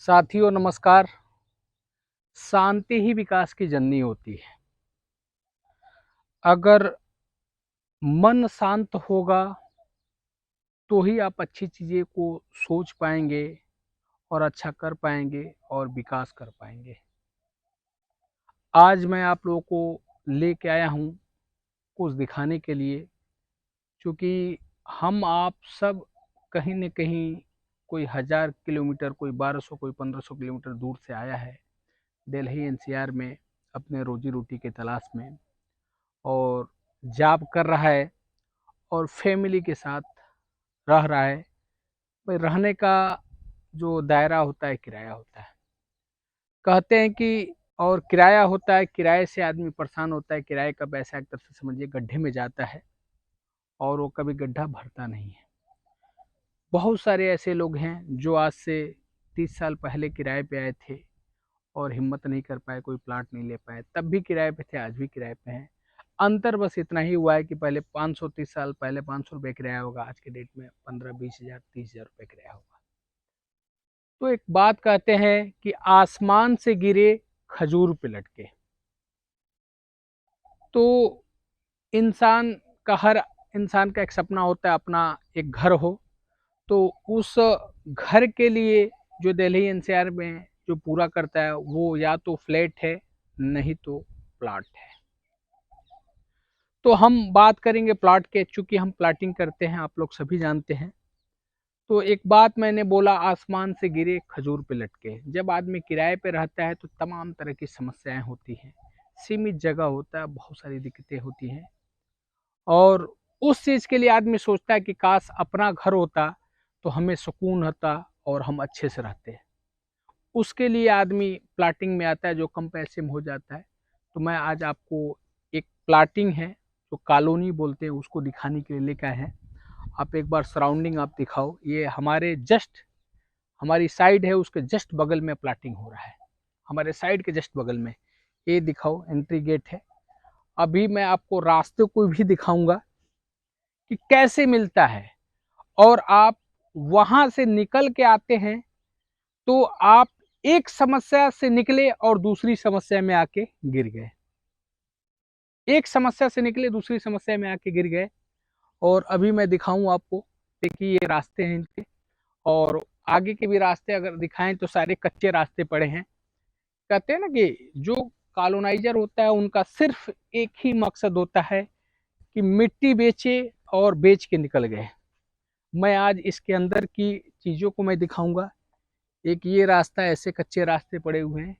साथियों नमस्कार। शांति ही विकास की जननी होती है। अगर मन शांत होगा तो ही आप अच्छी चीज़ें को सोच पाएंगे और अच्छा कर पाएंगे और विकास कर पाएंगे। आज मैं आप लोगों को लेके आया हूँ कुछ दिखाने के लिए, क्योंकि हम आप सब कहीं न कहीं कोई 1000 किलोमीटर, कोई 1200, कोई 1500 किलोमीटर दूर से आया है दिल्ली एनसीआर में अपने रोजी रोटी की तलाश में, और जॉब कर रहा है और फैमिली के साथ रह रहा है। भाई रहने का जो दायरा होता है किराया होता है, कहते हैं कि, और किराया होता है, किराए से आदमी परेशान होता है। किराए का पैसा एक तरह से समझिए गड्ढे में जाता है और वो कभी गड्ढा भरता नहीं है। बहुत सारे ऐसे लोग हैं जो आज से 30 साल पहले किराए पे आए थे और हिम्मत नहीं कर पाए, कोई प्लाट नहीं ले पाए, तब भी किराए पे थे, आज भी किराए पे हैं। अंतर बस इतना ही हुआ है कि पहले 530 साल पहले 500 रुपये किराया होगा, आज के डेट में 15-20 हज़ार 30 हज़ार रुपये किराया होगा। तो एक बात कहते हैं कि आसमान से गिरे खजूर पे लटके। तो इंसान का, हर इंसान का एक सपना होता है अपना एक घर हो। तो उस घर के लिए जो दिल्ली एनसीआर में जो पूरा करता है वो या तो फ्लैट है, नहीं तो प्लाट है। तो हम बात करेंगे प्लाट के, चूंकि हम प्लाटिंग करते हैं, आप लोग सभी जानते हैं। तो एक बात मैंने बोला, आसमान से गिरे खजूर पे लटके। जब आदमी किराए पे रहता है तो तमाम तरह की समस्याएं होती हैं, सीमित जगह होता है, बहुत सारी दिक्कतें होती हैं, और उस चीज़ के लिए आदमी सोचता है कि काश अपना घर होता तो हमें सुकून होता और हम अच्छे से रहते। उसके लिए आदमी प्लाटिंग में आता है, जो कम पैसे में हो जाता है। तो मैं आज आपको एक प्लाटिंग है जो कॉलोनी बोलते हैं, उसको दिखाने के लिए लेकर आए हैं। आप एक बार सराउंडिंग आप दिखाओ। ये हमारे जस्ट, हमारी साइड है, उसके जस्ट बगल में प्लाटिंग हो रहा है, हमारे साइड के जस्ट बगल में। ये दिखाओ, एंट्री गेट है। अभी मैं आपको रास्ते को भी दिखाऊंगा कि कैसे मिलता है, और आप वहां से निकल के आते हैं तो आप एक समस्या से निकले और दूसरी समस्या में आके गिर गए, एक समस्या से निकले दूसरी समस्या में आके गिर गए। और अभी मैं दिखाऊं आपको। देखिए ये रास्ते हैं इनके, और आगे के भी रास्ते अगर दिखाएं तो सारे कच्चे रास्ते पड़े हैं। कहते हैं ना कि जो कॉलोनाइजर होता है उनका सिर्फ एक ही मकसद होता है कि मिट्टी बेचे और बेच के निकल गए। मैं आज इसके अंदर की चीज़ों को मैं दिखाऊंगा। एक ये रास्ता, ऐसे कच्चे रास्ते पड़े हुए हैं,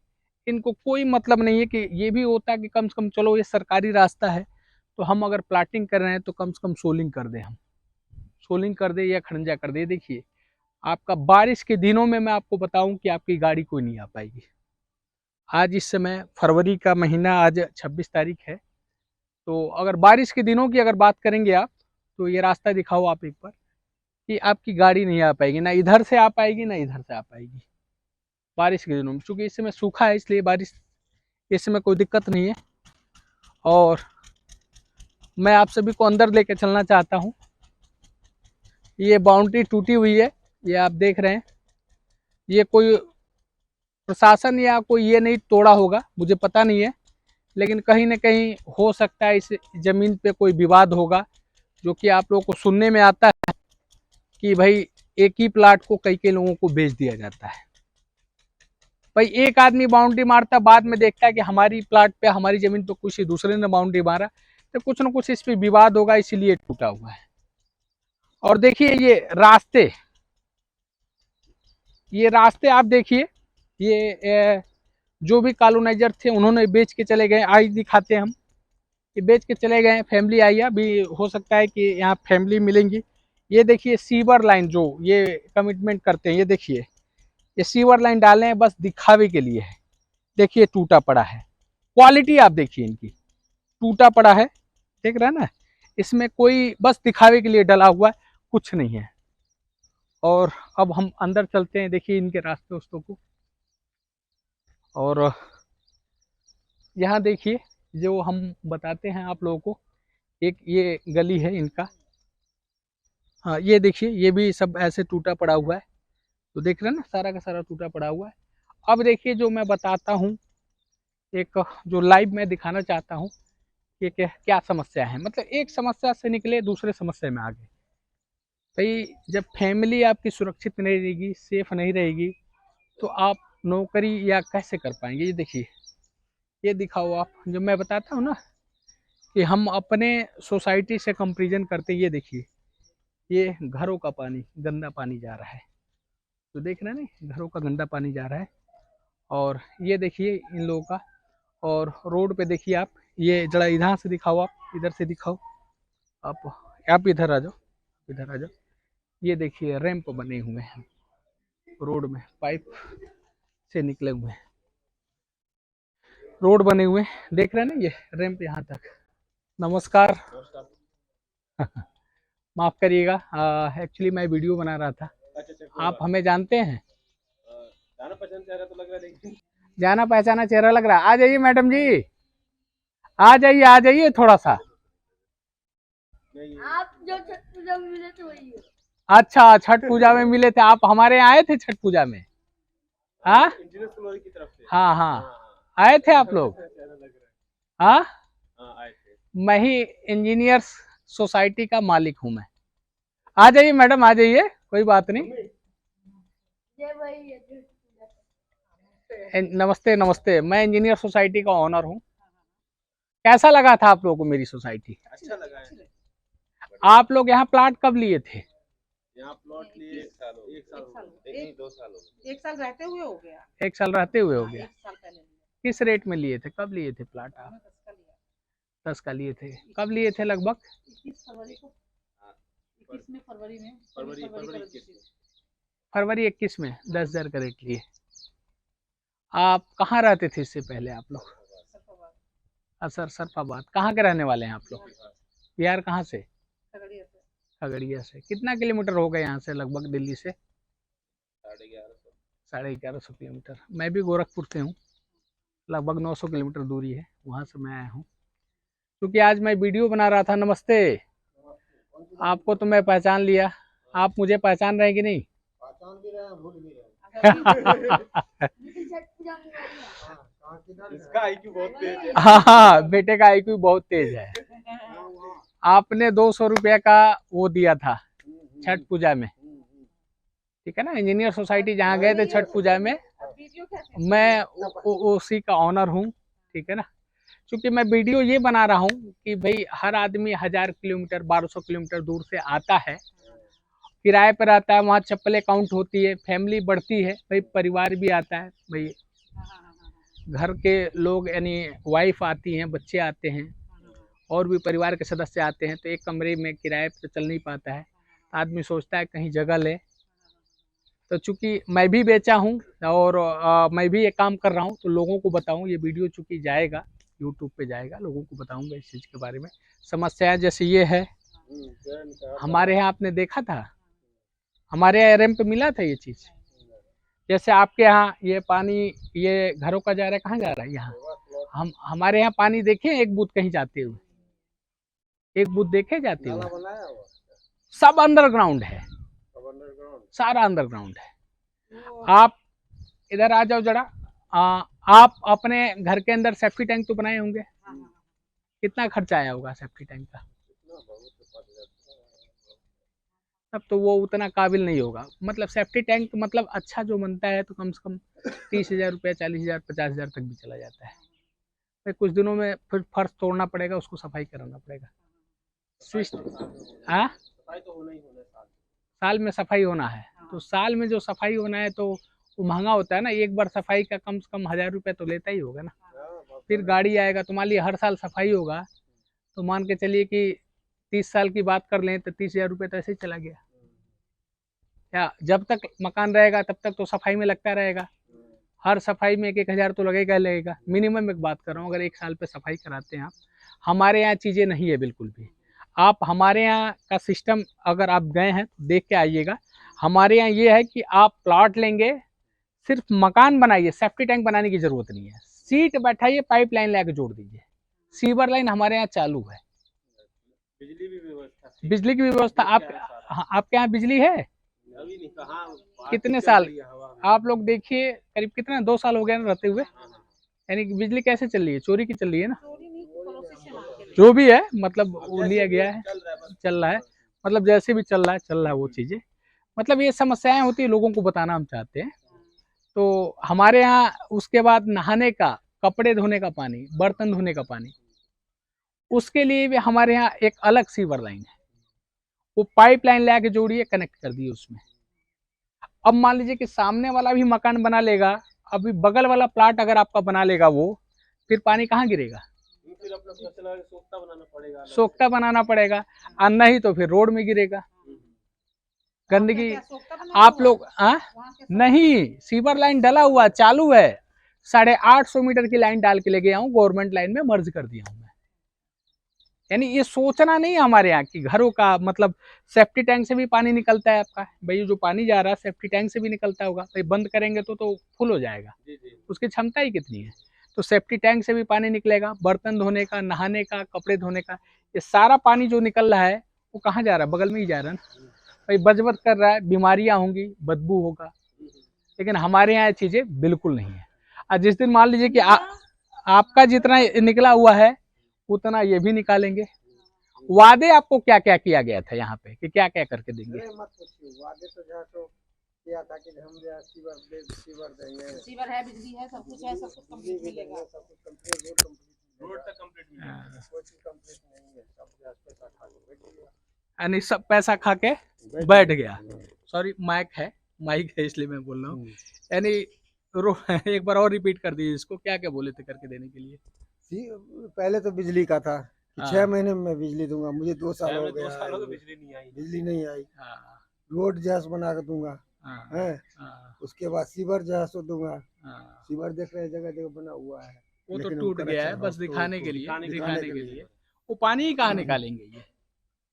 इनको कोई मतलब नहीं है। कि ये भी होता है कि कम से कम चलो ये सरकारी रास्ता है तो हम अगर प्लाटिंग कर रहे हैं तो कम से कम सोलिंग कर दें, हम सोलिंग कर दे या खड़ंजा कर दे। देखिए आपका बारिश के दिनों में मैं आपको बताऊं कि आपकी गाड़ी कोई नहीं आ पाएगी। आज इस समय फरवरी का महीना, आज 26 तारीख है। तो अगर बारिश के दिनों की अगर बात करेंगे आप, तो ये रास्ता दिखाओ आप एक बार, कि आपकी गाड़ी नहीं आ पाएगी, ना इधर से आ पाएगी ना इधर से आ पाएगी बारिश के दिनों में। चूंकि इस समय सूखा है इसलिए बारिश इस समय कोई दिक्कत नहीं है। और मैं आप सभी को अंदर लेके चलना चाहता हूँ। ये बाउंड्री टूटी हुई है, ये आप देख रहे हैं। ये कोई प्रशासन या कोई ये नहीं तोड़ा होगा, मुझे पता नहीं है, लेकिन कहीं ना कहीं हो सकता है इस जमीन पे कोई विवाद होगा, जो कि आप लोगों को सुनने में आता है कि भाई एक ही प्लाट को कई कई लोगों को बेच दिया जाता है। भाई एक आदमी बाउंड्री मारता, बाद में देखता है कि हमारी प्लाट पे, हमारी जमीन पे कुछ दूसरे ने बाउंड्री मारा, तो कुछ ना कुछ इस पे विवाद होगा, इसीलिए टूटा हुआ है। और देखिए ये रास्ते आप देखिए। ये जो भी कॉलोनाइजर थे उन्होंने बेच के चले गए। आज दिखाते हैं हम, ये बेच के चले गए, फैमिली आई है। अभी हो सकता है कि यहाँ फैमिली मिलेंगी। ये देखिए सीवर लाइन जो ये कमिटमेंट करते हैं, ये देखिए ये सीवर लाइन डाले हैं बस दिखावे के लिए है। देखिए टूटा पड़ा है, क्वालिटी आप देखिए इनकी, टूटा पड़ा है, देख रहे हैं ना। इसमें कोई बस दिखावे के लिए डला हुआ है, कुछ नहीं है। और अब हम अंदर चलते हैं, देखिए इनके रास्ते उस्तों को। और यहाँ देखिए जो हम बताते हैं आप लोगों को, एक ये गली है इनका। हाँ ये देखिए, ये भी सब ऐसे टूटा पड़ा हुआ है। तो देख रहे हैं ना, सारा का सारा टूटा पड़ा हुआ है। अब देखिए जो मैं बताता हूँ, एक जो लाइव मैं दिखाना चाहता हूँ कि क्या समस्या है। मतलब एक समस्या से निकले दूसरे समस्या में आ गए। भाई जब फैमिली आपकी सुरक्षित नहीं रहेगी, सेफ नहीं रहेगी, तो आप नौकरी या कैसे कर पाएंगे। ये देखिए, ये दिखाओ आप, जो मैं बताता हूँ ना कि हम अपने सोसाइटी से कंपेरिजन करते, ये देखिए, ये घरों का पानी, गंदा पानी जा रहा है। तो देख रहे हैं ना, घरों का गंदा पानी जा रहा है। और ये देखिए इन लोगों का, और रोड पे देखिए आप, ये जरा इधर से दिखाओ, आप इधर से दिखाओ, आप इधर आ जाओ, इधर आ जाओ। ये देखिए रैंप बने हुए हैं रोड में, पाइप से निकले हुए हैं, रोड बने हुए हैं, देख रहे हैं ना, ये रैंप यहाँ तक। नमस्कार। माफ करिएगा, एक्चुअली मैं वीडियो बना रहा था। आप हमें जानते हैं? जाना पहचाना चेहरा तो लग रहा है, लेकिन जाना पहचाना चेहरा लग रहा है। आ जाइए मैडम जी, आ जाइए थोड़ा सा। आप जो छठ पूजा में मिले थे वही है। अच्छा, छठ पूजा में मिले थे आप, हमारे यहाँ आए थे छठ पूजा में? हाँ हाँ हाँ, आए थे आप लोग? हाँ, मैं ही इंजीनियर्स सोसाइटी का मालिक हूँ मैं। आ जाइए मैडम, आ जाइए, कोई बात नहीं। नमस्ते नमस्ते, मैं इंजीनियर सोसाइटी का ऑनर हूँ। कैसा लगा था आप लोगों को मेरी सोसाइटी? अच्छा लगा है। आप लोग यहाँ प्लाट कब लिए थे? यहाँ प्लॉट लिए 1 साल हो गया, 2 साल हो गया। 1 साल रहते हुए हो गया। 1 साल रहते हुए हो गया। 1 साल पहले किस रेट में लिए थे? कब लिए थे प्लाट आप? 10 का लिए थे। कब लिए थे लगभग? 21 फरवरी को। 21 में, फरवरी में, फरवरी 21 में 10,000 का रेट लिए। आप कहाँ रहते थे इससे पहले आप लोग? असर सरफाबाद। कहाँ के रहने वाले हैं आप लोग? बिहार कहाँ से? खगड़िया से। कितना किलोमीटर होगा यहाँ से लगभग दिल्ली से? 1150 किलोमीटर। मैं भी गोरखपुर से हूँ, लगभग 900 किलोमीटर दूरी है, वहाँ से मैं आया हूँ। क्योंकि आज मैं वीडियो बना रहा था। नमस्ते, आपको तो मैं पहचान लिया, आप मुझे पहचान रहे हैं कि नहीं? पहचान भी रहे, भूल भी रहे। इसका आईक्यू बहुत तेज है। हाँ, बेटे का आईक्यू बहुत तेज है। आपने 200 रुपये का वो दिया था छठ पूजा में, ठीक है ना? इंजीनियर सोसाइटी जहाँ गए थे छठ पूजा में, मैं उसी का ऑनर हूँ, ठीक है ना? क्योंकि मैं वीडियो ये बना रहा हूँ कि भाई हर आदमी 1000 किलोमीटर 1200 किलोमीटर दूर से आता है, किराए पर आता है, वहाँ चप्पलें काउंट होती है, फैमिली बढ़ती है, भाई परिवार भी आता है, भाई घर के लोग यानी वाइफ आती हैं, बच्चे आते हैं, और भी परिवार के सदस्य आते हैं, तो एक कमरे में किराए पर चल नहीं पाता है, आदमी सोचता है कहीं जगह ले। तो चूंकि मैं भी बेचा हूँ और मैं भी ये काम कर रहा हूँ, तो लोगों को बताऊँ, ये वीडियो चूंकि जाएगा यूट्यूब पे जाएगा, लोगों को बताऊंगा इस चीज़ के बारे में। समस्याएं जैसे ये है, हमारे यहाँ आपने देखा था, हमारे यहाँ रैंप मिला था ये चीज़। जैसे आपके यहाँ ये पानी, ये घरों का जा रहा है, कहाँ जा रहा है? यहाँ हमारे यहाँ पानी देखे एक बूथ कहीं जाते हुए, एक बूथ देखे जाते हुए? सब अंडरग्राउंड है, सारा अंडरग्राउंड है। आप इधर आ जाओ जरा। आप अपने घर के अंदर सेफ्टी टैंक तो बनाए होंगे, कितना खर्चा आया होगा सेफ्टी टैंक का? तब तो वो उतना काबिल नहीं होगा। मतलब सेफ्टी टैंक मतलब अच्छा जो बनता है तो कम से कम 30,000 रुपया, 40,000, 50,000 तक भी चला जाता है। फिर कुछ दिनों में फिर फर्श तोड़ना पड़ेगा, उसको सफाई कराना पड़ेगा। हाँ, साल में सफाई होना है, तो साल में जो सफाई होना है तो वो महंगा होता है ना। एक बार सफाई का कम से कम 1000 रुपया तो लेता ही होगा ना। फिर गाड़ी आएगा, तो मान लिया हर साल सफाई होगा, तो मान के चलिए कि 30 साल की बात कर लें तो 30,000 रुपये तो ऐसे ही चला गया। या जब तक मकान रहेगा तब तक तो सफाई में लगता रहेगा, हर सफाई में 1,000 तो लगेगा। मिनिमम एक बात कर रहा हूँ, अगर 1 साल पे सफाई कराते हैं आप। हमारे यहाँ चीज़ें नहीं है बिल्कुल भी। आप हमारे यहाँ का सिस्टम अगर आप गए हैं तो देख के आइएगा। हमारे यहाँ ये है कि आप प्लॉट लेंगे, सिर्फ मकान बनाइए, सेफ्टी टैंक बनाने की जरूरत नहीं है। सीट बैठाइए, पाइप लाइन ला के जोड़ दीजिए, सीवर लाइन हमारे यहाँ चालू है। बिजली की भी व्यवस्था। आप आपके यहाँ बिजली है? अभी नहीं कहाँ कितने साल आप लोग देखिए, करीब कितना 2 साल हो गया ना रहते हुए। यानी कि बिजली कैसे चल रही है, चोरी की चल रही है ना, जो भी है मतलब वो लिया गया है, चल रहा है, मतलब जैसे भी चल रहा है वो चीजें, मतलब ये समस्याएं होती है, लोगों को बताना हम चाहते हैं। तो हमारे यहाँ उसके बाद नहाने का, कपड़े धोने का पानी, बर्तन धोने का पानी, उसके लिए भी हमारे यहाँ एक अलग सीवर लाइन है, वो पाइप लाइन ला के जोड़िए, कनेक्ट कर दिए उसमें। अब मान लीजिए कि सामने वाला भी मकान बना लेगा, अभी बगल वाला प्लाट अगर आपका बना लेगा वो, फिर पानी कहाँ गिरेगा, फिर अपना सोखता बनाना पड़ेगा, सोखता बनाना पड़ेगा, और नहीं तो फिर रोड में गिरेगा गंदगी। आप लोग नहीं, सीवर लाइन डला हुआ चालू है, 850 मीटर की लाइन डाल के ले गया हूँ, गवर्नमेंट लाइन में मर्ज कर दिया हूँ मैं। यानी ये सोचना नहीं है हमारे यहाँ की घरों का, मतलब सेफ्टी टैंक से भी पानी निकलता है आपका, भाई जो पानी जा रहा है सेफ्टी टैंक से भी निकलता होगा, भाई बंद करेंगे तो फुल हो जाएगा, उसकी क्षमता ही कितनी है, तो सेफ्टी टैंक से भी पानी निकलेगा, बर्तन धोने का, नहाने का, कपड़े धोने का, ये सारा पानी जो निकल रहा है वो कहाँ जा रहा है, बगल में ही जा रहा है ना, भाई बजबत कर रहा है, बीमारियां होंगी, बदबू होगा, लेकिन हमारे यहाँ ये चीजें बिल्कुल नहीं है। और जिस दिन मान लीजिए कि आपका जितना निकला हुआ है उतना ये भी निकालेंगे। वादे आपको क्या क्या किया गया था यहाँ पे कि क्या क्या करके देंगे? मत पूछिए, वादे तो जो है तो किया था कि हम जो है सीवर देंगे, सीवर है, बिजली है, सब कुछ है, सब कुछ कंप्लीट मिलेगा, सब कुछ कंप्लीट, रोड तक कंप्लीट मिलेगा, कोई चीज कंप्लीट नहीं है, सब जो है पैसा खा के बैठ गया, यानी सब पैसा खा के बैठ गया। सॉरी माइक है इसलिए मैं बोल रहा हूँ। यानी एक बार और रिपीट कर दीजिए इसको, क्या क्या बोले थे करके देने के लिए? पहले तो बिजली का था कि 6 महीने में बिजली दूंगा, मुझे 2 साल हो गया, 2 सालों में बिजली नहीं आई। रोड जैस बना कर दूंगा है, उसके बाद सीवर जैस दूंगा, सीवर देख रहे जगह जगह बना हुआ है, वो तो टूट गया है, बस दिखाने के लिए, वो पानी ही कहाँ निकालेंगे ये,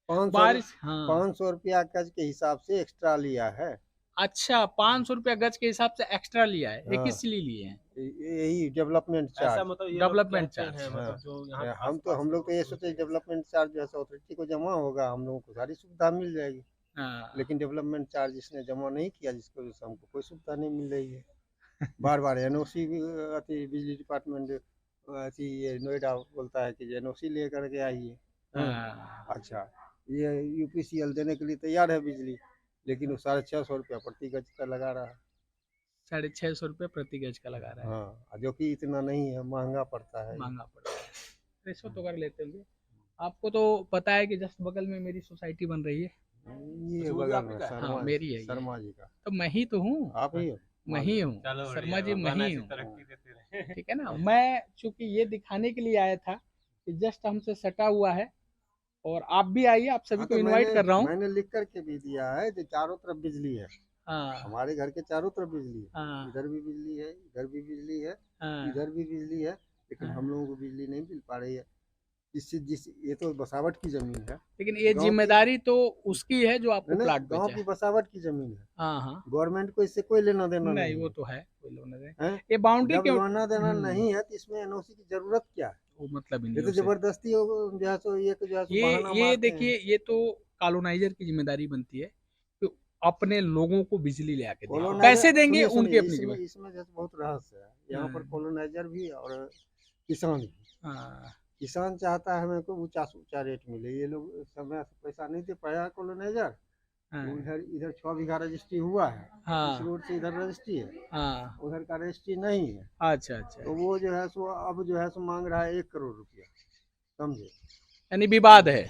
500 रुपया गज के हिसाब से एक्स्ट्रा लिया है। अच्छा, 500 रुपया गज के हिसाब से एक्स्ट्रा लिया है, ये किस लिए लिए हैं? यही डेवलपमेंट चार्ज, मतलब डेवलपमेंट चार्ज है, मतलब जो यहाँ हम लोग तो ये सोचे डेवलपमेंट चार्ज जैसा अथॉरिटी को जमा होगा, हम लोगों को सारी सुविधा मिल जाएगी, लेकिन डेवलपमेंट चार्ज इसने जमा नहीं किया, जिसकी वजह से हमको कोई सुविधा नहीं मिल रही है। बार बार एनओसी बिजली डिपार्टमेंट ये नोएडा बोलता है कि एनओसी ले करके आइए। अच्छा, ये यूपीसीएल देने के लिए तैयार है बिजली, लेकिन वो 650 रुपया प्रति गज का लगा रहा है, 650 रुपया प्रति गज का लगा रहा है। हाँ, जो कि इतना नहीं है, महंगा पड़ता है, रिश्वत तो कर लेते होंगे। आपको तो पता है कि जस्ट बगल में मेरी सोसाइटी बन रही है, ये बगल में हाँ मेरी है, शर्मा जी का, तो मैं ही तो हूँ, आप ही हो, मैं ही हूँ, शर्मा जी मैं ही हूँ, ठीक है ना। मैं चूंकि ये दिखाने के लिए आया था कि जस्ट हमसे सटा हुआ है, और आप भी आइए, आप सभी को इनवाइट कर रहा हूँ। मैंने लिख करके भी दिया है कि चारों तरफ बिजली है, हमारे घर के चारों तरफ बिजली है, इधर भी बिजली है, इधर भी बिजली है, इधर भी बिजली है, लेकिन हम लोगों को बिजली नहीं मिल पा रही है, ये तो बसावट की जमीन है, लेकिन ये जिम्मेदारी तो उसकी है जो आपको प्लाट बेचा है, गांव की बसावट की जमीन है, हाँ, गवर्नमेंट को इससे कोई लेना देना नहीं, वो तो है, कोई लेना देना, ये बाउंड्री क्यों लेना देना नहीं है, तो इसमें एनओसी की जरूरत क्या है, वो मतलब ये तो जबरदस्ती ये देखिए, ये तो कॉलोनाइजर की जिम्मेदारी बनती है कि अपने लोगों को बिजली ले आके दें, पैसे देंगे उनकी अपनी जिम्मेदारी। इसमें जैसे बहुत रहस्य है, यहाँ पर कॉलोनाइजर भी और किसान भी, किसान चाहता है हमें को ऊंचा रेट मिले, ये लोग समय से पैसा नहीं दे पाया कॉलोनाइजर, इधर 6 बीघा रजिस्ट्री हुआ है, इस रोड से इधर रजिस्ट्री है, उधर का रजिस्ट्री नहीं है, अच्छा, तो वो जो है सो अब जो है सो मांग रहा है 1 करोड़ रुपया, समझे, यानी विवाद है,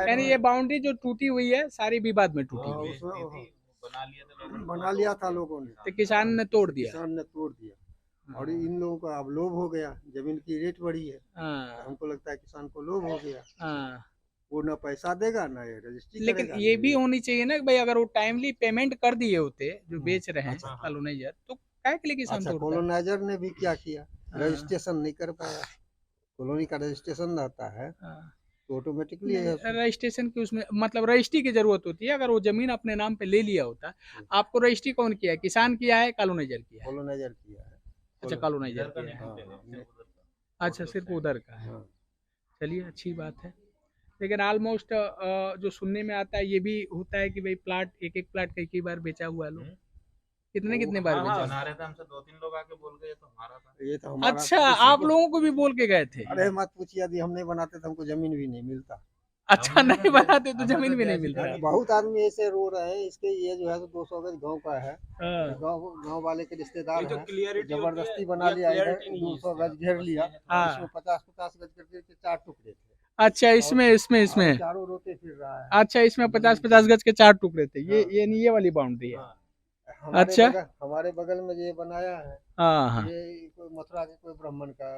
यानी ये बाउंड्री जो टूटी हुई है सारी विवाद में टूटी हुई है, बना लिया था लोगों ने, तो किसान ने तोड़ दिया, और इन लोगों का अब लोभ हो गया, जमीन की रेट बढ़ी है, हमको लगता है किसान को लोभ हो गया, वो ना पैसा देगा ना ये रजिस्ट्री, लेकिन ये भी होनी चाहिए ना कि भाई अगर वो टाइमली पेमेंट कर दिए होते जो बेच रहे हैं कॉलोनाइजर, तो क्या के लिए किसान तोड़ता है? कॉलोनाइजर ने भी क्या किया, रजिस्ट्रेशन नहीं कर पाया, कॉलोनी का रजिस्ट्रेशन रहता है तो ऑटोमेटिकली रजिस्ट्रेशन की उसमें मतलब रजिस्ट्री की जरूरत होती है, अगर वो जमीन अपने नाम पे ले लिया होता, आपको रजिस्ट्री कौन किया है, किसान किया है, कॉलोनाइजर किया है? कॉलोनाइजर किया है, अच्छा, कॉलोनाइजर किया है, अच्छा सिर्फ उधर का है, चलिए अच्छी बात है। लेकिन ऑलमोस्ट जो सुनने में आता है ये भी होता है कि भाई प्लाट एक प्लाट कई बार बेचा हुआ है लोग। कितने बार हाँ, बेचा? हाँ, बना रहे थे हमसे 2-3 लोग आके बोल गए, ये तो हमारा था। ये तो हमारा अच्छा, था, आप किसी लोगों को भी बोल के गए थे? अरे मत पूछिए, यदि हम नहीं बनाते तो हमको जमीन भी नहीं मिलता। अच्छा, नहीं बनाते तो हमें जमीन तो भी नहीं जैसी मिलता। लगी। बहुत आदमी ऐसे रो रहे हैं, इसके ये जो है तो 200 गज गांव का है, हाँ, गांव वाले के रिश्तेदार ये तो हैं, क्लियरिटी जबरदस्ती बना लिया, इधर 200 गज घेर लिया, हाँ। इसमें 50-50 गज करके के 4 टुकड़े थे। अच्छा, इसमें और चारों रोते फिर रहा है। अच्छा, इसमें 50-50 गज के 4 टुकड़े थे। ये नहीं, ये वाली बाउंड्री है। अच्छा। हमारे बगल में ये बनाया है, हाँ, हाँ। ये कोई मथुरा के कोई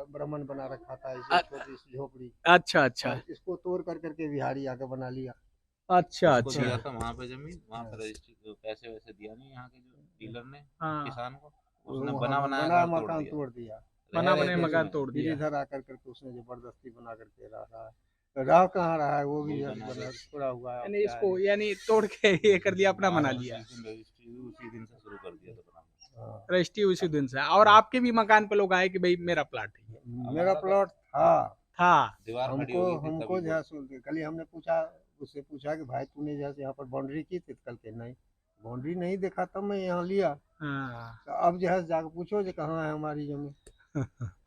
ब्राह्मण बना रखा था, इसे छोटी सी झोपड़ी। अच्छा, अच्छा, और इसको तोड़ कर करके बिहारी आके बना लिया। अच्छा, उसको दिया अच्छा। था वहाँ पे जमीन, वहाँ पे रजिस्ट्री पैसे वैसे दिया नहीं यहाँ के जो डीलर ने हाँ, किसान को, उसने वो बना बना बनाया मकान तोड़ दिया। बना रह बनाया रहे थे मकान उसमें। तोड़ फिर दिया। इधर आकर करके उसने जबरदस्ती बना करके रहा है, तो रह कहाँ रहा है, वो भी वो बना बना थोड़ा हुआ है। यानी इसको यानी तोड़ के ये कर लिया, अपना बना लिया। उसी दिन रजिस्ट्री उसी दिन से शुरू कर दिया था बनाना। हाँ। रजिस्ट्री उसी दिन से। और आपके भी मकान पे लोग आए कि भाई मेरा प्लाट है? मेरा प्लॉट था, दीवार खड़ी हमको हुई थी हमको तभी जो है कल हमने पूछा, उससे पूछा कि भाई तूने जैसे यहाँ पर बाउंड्री की थी, कल के नहीं बाउंड्री नहीं देखा तब मैं यहाँ लिया। हाँ। तो अब जो है जाकर पूछो जो कहाँ है हमारी जमीन।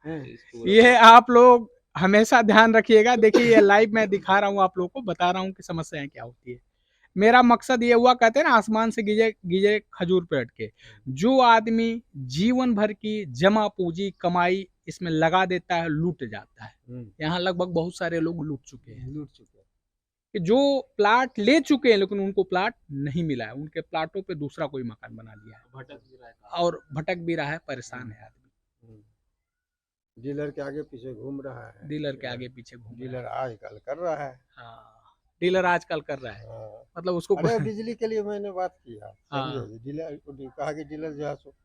हैं? इसको ये आप लोग हमेशा ध्यान रखिएगा। देखिए, ये लाइव मैं दिखा रहा हूँ, आप लोगों को बता रहा हूँ कि समस्याएं क्या होती है। मेरा मकसद ये हुआ, कहते हैं ना आसमान से गिजे गिजे खजूर पे अटके। जो आदमी जीवन भर की जमा पूंजी कमाई इसमें लगा देता है, लूट जाता है। यहाँ लगभग बहुत सारे लोग लूट चुके हैं, लूट चुके हैं। कि जो प्लाट ले चुके हैं लेकिन उनको प्लाट नहीं मिला है, उनके प्लाटों पे दूसरा कोई मकान बना लिया है भटक भी रहा है। और भटक भी रहा है, परेशान है आदमी। डीलर के आगे पीछे घूम रहा है, डीलर के आगे पीछे घूम रहा डीलर आजकल कर रहा है। है। हाँ, डीलर आजकल कर रहा है, हाँ। मतलब उसको अरे बिजली के लिए मैंने बात किया, हाँ। समझे, डीलर को कहा कि डीलर जो है सो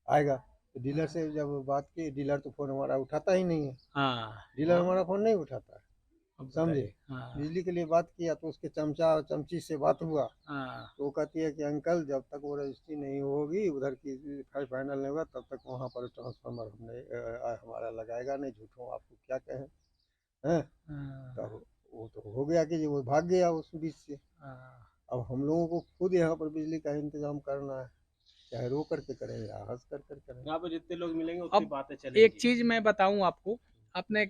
आएगा, तो डीलर से जब बात की, डीलर तो फोन हमारा उठाता ही नहीं है, हाँ, डीलर हमारा फोन नहीं उठाता है, अब समझे। बताइए। हाँ, बिजली के लिए बात किया तो उसके चमचा और चमची से बात हुआ, हाँ, तो वो कहती है कि अंकल जब तक वो रजिस्ट्री नहीं होगी, उधर की फाइनल नहीं होगा, तब तक वहाँ पर ट्रांसफार्मर हमने हमारा लगाएगा नहीं, झूठों आपको क्या कहें हैं। हाँ, तब वो तो हो गया कि वो भाग गया उस बीच से। हाँ। अब हम लोगों को खुद यहाँ पर बिजली का इंतजाम करना है, चाहे रो करके करें या हंस कर करें। यहाँ पे जितने लोग मिलेंगे उतनी अब बातें चलेंगी। एक चीज मैं बताऊं आपको, आपने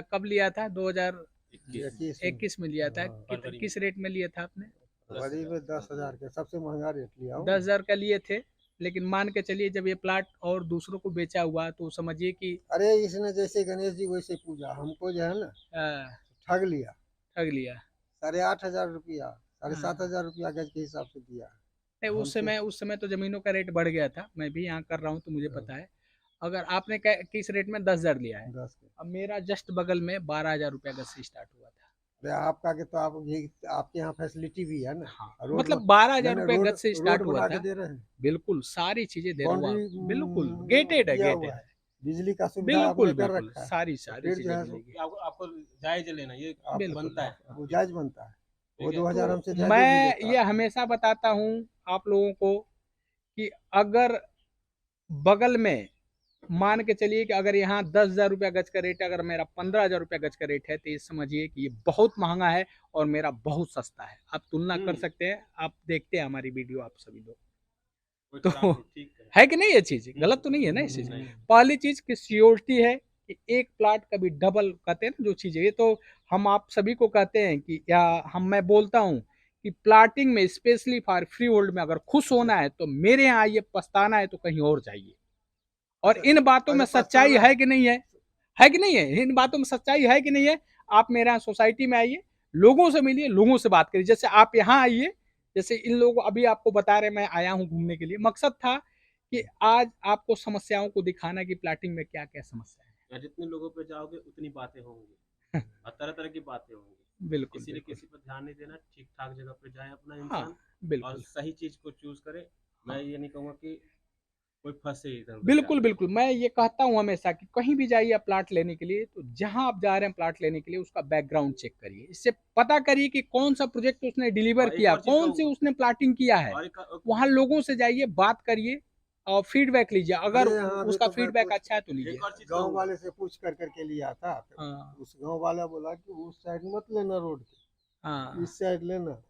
कब लिया था? 2021 में लिया था। फरवरी किस रेट में लिया था आपने? फरवरी में 10,000 के सबसे महंगा रेट लिया हूँ। 10,000 का लिए थे, लेकिन मान के चलिए जब ये प्लाट और दूसरों को बेचा हुआ तो समझिए कि अरे इसने जैसे गणेश जी वैसे पूजा, हमको जो है ना ठग लिया, ठग लिया। 8,500 रुपया, 7,500 रुपया गज के हिसाब से दिया। नहीं, उस समय तो जमीनों का रेट बढ़ गया था, मैं भी यहाँ कर रहा हूँ तो मुझे पता है। अगर आपने किस रेट में? 10,000 लिया है। 10 के। अब मेरा जस्ट बगल में 12,000 रुपया गज से स्टार्ट हुआ था। अरे आपका के तो आपके यहाँ फैसिलिटी भी है ना। हाँ, रोड मतलब 12,000 मैंने रुपया रोड गज से स्टार्ट रोड हुआ बना था। के दे रहे हैं, बिल्कुल सारी चीजें दे रहा हूँ बाउंड्री आपको। बिल्कुल गेटेड है, किया हुआ गेटेड है, है। बिजली का सुविधा बिल्कुल आपने कर बिल्कुल रखा है। सारी फिर जो चीजें है मिलेगी। आपको जायज लेना, ये बिल्कुल, बनता है। वो जायज बनता है, वो ठीक है, 2,000 हमसे जायज भी मैं लेता है। ये हमेशा बताता हूँ आप लोगों को कि अगर बगल में मान के चलिए कि अगर यहाँ 10,000 रुपया गज का रेट है, अगर मेरा 15,000 रुपया गज का रेट है, तो ये समझिए कि ये बहुत महंगा है और मेरा बहुत सस्ता है। आप तुलना कर सकते हैं, आप देखते हैं हमारी वीडियो आप सभी लोग, कोई तो खराब नहीं, ठीक है कि नहीं? ये चीज गलत तो नहीं है ना इस चीज में? नहीं। पहली चीज की सियोरिटी है कि एक प्लाट कभी डबल, कहते हैं ना जो चीज है, ये तो हम आप सभी को कहते हैं कि मैं बोलता हूँ कि प्लाटिंग में स्पेशली फॉर फ्री होल्ड में अगर खुश होना है तो मेरे यहाँ आइए, पछताना है तो कहीं और जाइए। और इन बातों में सच्चाई है कि नहीं है कि नहीं है? इन बातों में सच्चाई है कि नहीं है? आप मेरे यहाँ सोसाइटी में आइए, लोगों से मिलिए, लोगों से बात करिए। जैसे आप यहाँ आइए, जैसे इन लोगों अभी आपको बता रहे, मैं आया हूँ घूमने के लिए, मकसद था कि आज आपको समस्याओं को दिखाना कि प्लाटिंग में क्या क्या समस्या है। या जितने लोगों पे जाओगे उतनी बातें होंगी और तरह तरह की बातें होंगी। बिल्कुल इसीलिए बिल्कुल। किसी पर ध्यान नहीं देना, ठीक ठाक जगह पे जाए अपना हाँ इंसान, और बिल्कुल सही चीज को चूज करे। मैं ये नहीं कहूँगा कि कोई फंसे इधर उधर बिल्कुल जाके। बिल्कुल। मैं ये कहता हूँ हमेशा कि कहीं भी जाइए आप प्लाट लेने के लिए, तो जहां आप जा रहे हैं प्लाट लेने के लिए उसका बैकग्राउंड चेक करिए, इससे पता करिए कि कौन सा प्रोजेक्ट उसने डिलीवर और एक किया, और चीज कौन सी कहूँ, उसने प्लाटिंग किया है। और वहां लोगों से जाइए, बात करिए और फीडबैक लीजिए। अगर अरे यहाँ भी उसका तो मैं फीडबैक अच्छा है तो लीजिए। एक और चीज गांव कहूँगा, वाले से पूछ कर करके लिया था, तो हाँ। उस गांव वाला बोला कि उस साइड मत लेना रोड के, हाँ इस साइड लेना,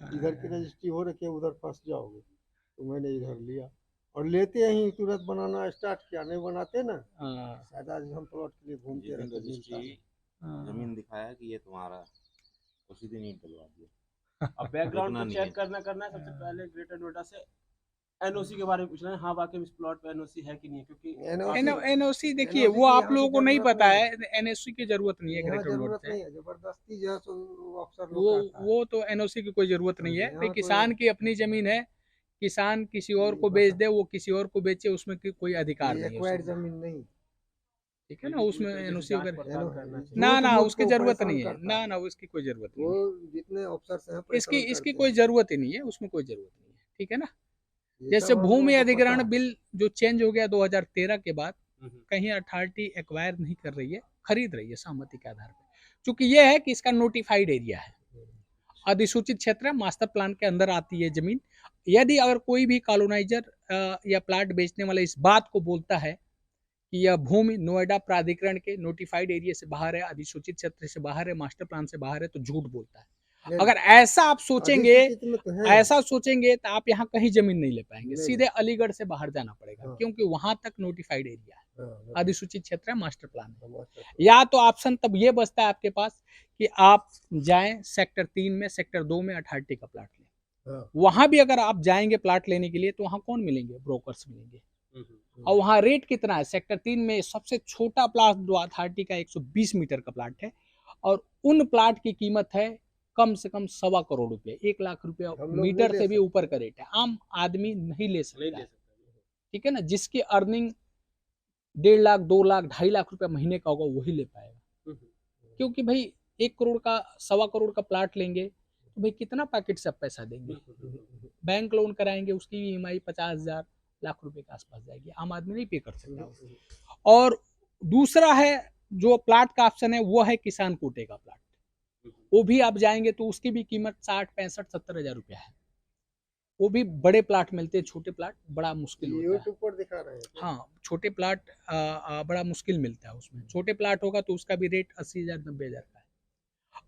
इधर की हाँ रजिस्ट्री हो रखी है, उधर फंस जाओगे। तो मैंने इधर लिया और लेते ही तुरंत बनाना स्टार्ट किया, नहीं बनाते ना हाँ शायद आज हम प्लॉट के लिए घूमते जिस दिन रहते मिलता रजिस्ट्री नहीं। हाँ। जमीन दिखाया कि ये तुम्हारा, उसी दिन ईंट डलवा दिया। अब बैकग्राउंड रुकना को नहीं चेक है। करना है सबसे पहले ग्रेटर नोएडा से एनओसी के बारे में पूछना है। हाँ वाकई इस प्लॉट पे एनओसी है कि नहीं है, क्योंकि NOC एनओसी देखिए NOC वो की आप यहाँ की लोगों को नहीं जरूरत पता नहीं है, एनओसी की जरूरत नहीं है यहाँ ग्रेटर नोट जरूरत से। नहीं है, जबरदस्ती जो है सो वो अफसर लोग वो कहता है। वो तो एनओसी की कोई जरूरत नहीं है समझे, भाई, यहाँ किसान की अपनी जमीन है, किसान किसी और को बेच दे, वो किसी और को बेचे, उसमें कोई अधिकार ये नहीं है एक्वायर्ड उसको। जमीन नहीं, ठीक है ना, पूरी उसमें तरीके से एनओसी जांच वगैरह पड़ताल करना चाहिए। ना झूठ ना मूठ उसकी को जरूरत परेशान नहीं है, करता ना है। ना उसकी कोई जरूरत नहीं वो है, जितने अफसर हैं इसकी परेशान इसकी करते कोई हैं। जरूरत ही नहीं है, उसमें कोई जरूरत नहीं है। ठीक है ना, ये जैसे सब हम भूमि लोगों को पता अधिग्रहण है। बिल जो चेंज हो गया 2013 के बाद, हम्म, कहीं अथॉरिटी एक्वायर नहीं कर रही है, खरीद रही है सहमति के आधार पर, क्योंकि ये है कि इसका नोटिफाइड एरिया है, अधिसूचित क्षेत्र है, मास्टर प्लान के अंदर आती है जमीन। यदि अगर कोई भी कॉलोनाइजर या प्लाट बेचने वाला इस बात को बोलता है कि यह भूमि नोएडा प्राधिकरण के नोटिफाइड एरिया से बाहर है, अधिसूचित क्षेत्र से बाहर है, मास्टर प्लान से बाहर है, तो झूठ बोलता है। नहीं, अगर ऐसा आप सोचेंगे, अधिसूचित में तो है। ऐसा सोचेंगे तो आप यहाँ कहीं जमीन नहीं ले पाएंगे, नहीं सीधे अलीगढ़ से बाहर जाना पड़ेगा, हाँ। क्योंकि वहां तक नोटिफाइड एरिया है, हाँ, अधिसूचित क्षेत्र है, मास्टर प्लान है। मास्टर या तो ऑप्शन तब ये बचता है आपके पास कि आप जाएं सेक्टर 3 में, सेक्टर 2 में अथॉरिटी का प्लाट लें। हाँ। वहां भी अगर आप जाएंगे प्लाट लेने के लिए तो वहां कौन मिलेंगे, ब्रोकर्स मिलेंगे। और वहां रेट कितना है, सेक्टर 3 में सबसे छोटा प्लाट जो अथॉरिटी का 120 मीटर का प्लाट है, और उन प्लाट की कीमत है कम से कम 1.25 करोड़ रुपए, 1 लाख रुपए हम लोग नहीं मीटर ले से भी सकते। ऊपर का रेट है, आम आदमी नहीं ले नहीं सकता ले है। सकता। ठीक है ना, जिसकी अर्निंग 1.5 लाख 2 लाख 2.5 लाख रुपए महीने का होगा वही ले पाएगा, क्योंकि भाई 1 करोड़ का 1.25 करोड़ का प्लाट लेंगे तो भाई कितना पैकेट से आप पैसा देंगे, बैंक लोन कराएंगे उसकी ईएमआई 50,000 लाख रुपए के आसपास जाएगी, आम आदमी नहीं पे कर सकता। और दूसरा है जो प्लाट का ऑप्शन है वो है किसान कोटे का प्लाट, वो भी आप जाएंगे तो उसकी भी कीमत 60 65 70 हजार रुपया है, वो भी बड़े प्लाट मिलते हैं, छोटे प्लाट बड़ा मुश्किल होता है। यूट्यूब पर दिखा रहे हैं क्या? हाँ छोटे प्लाट बड़ा मुश्किल मिलता है, उसमें छोटे प्लाट होगा तो उसका भी रेट 80,000 90,000 का है।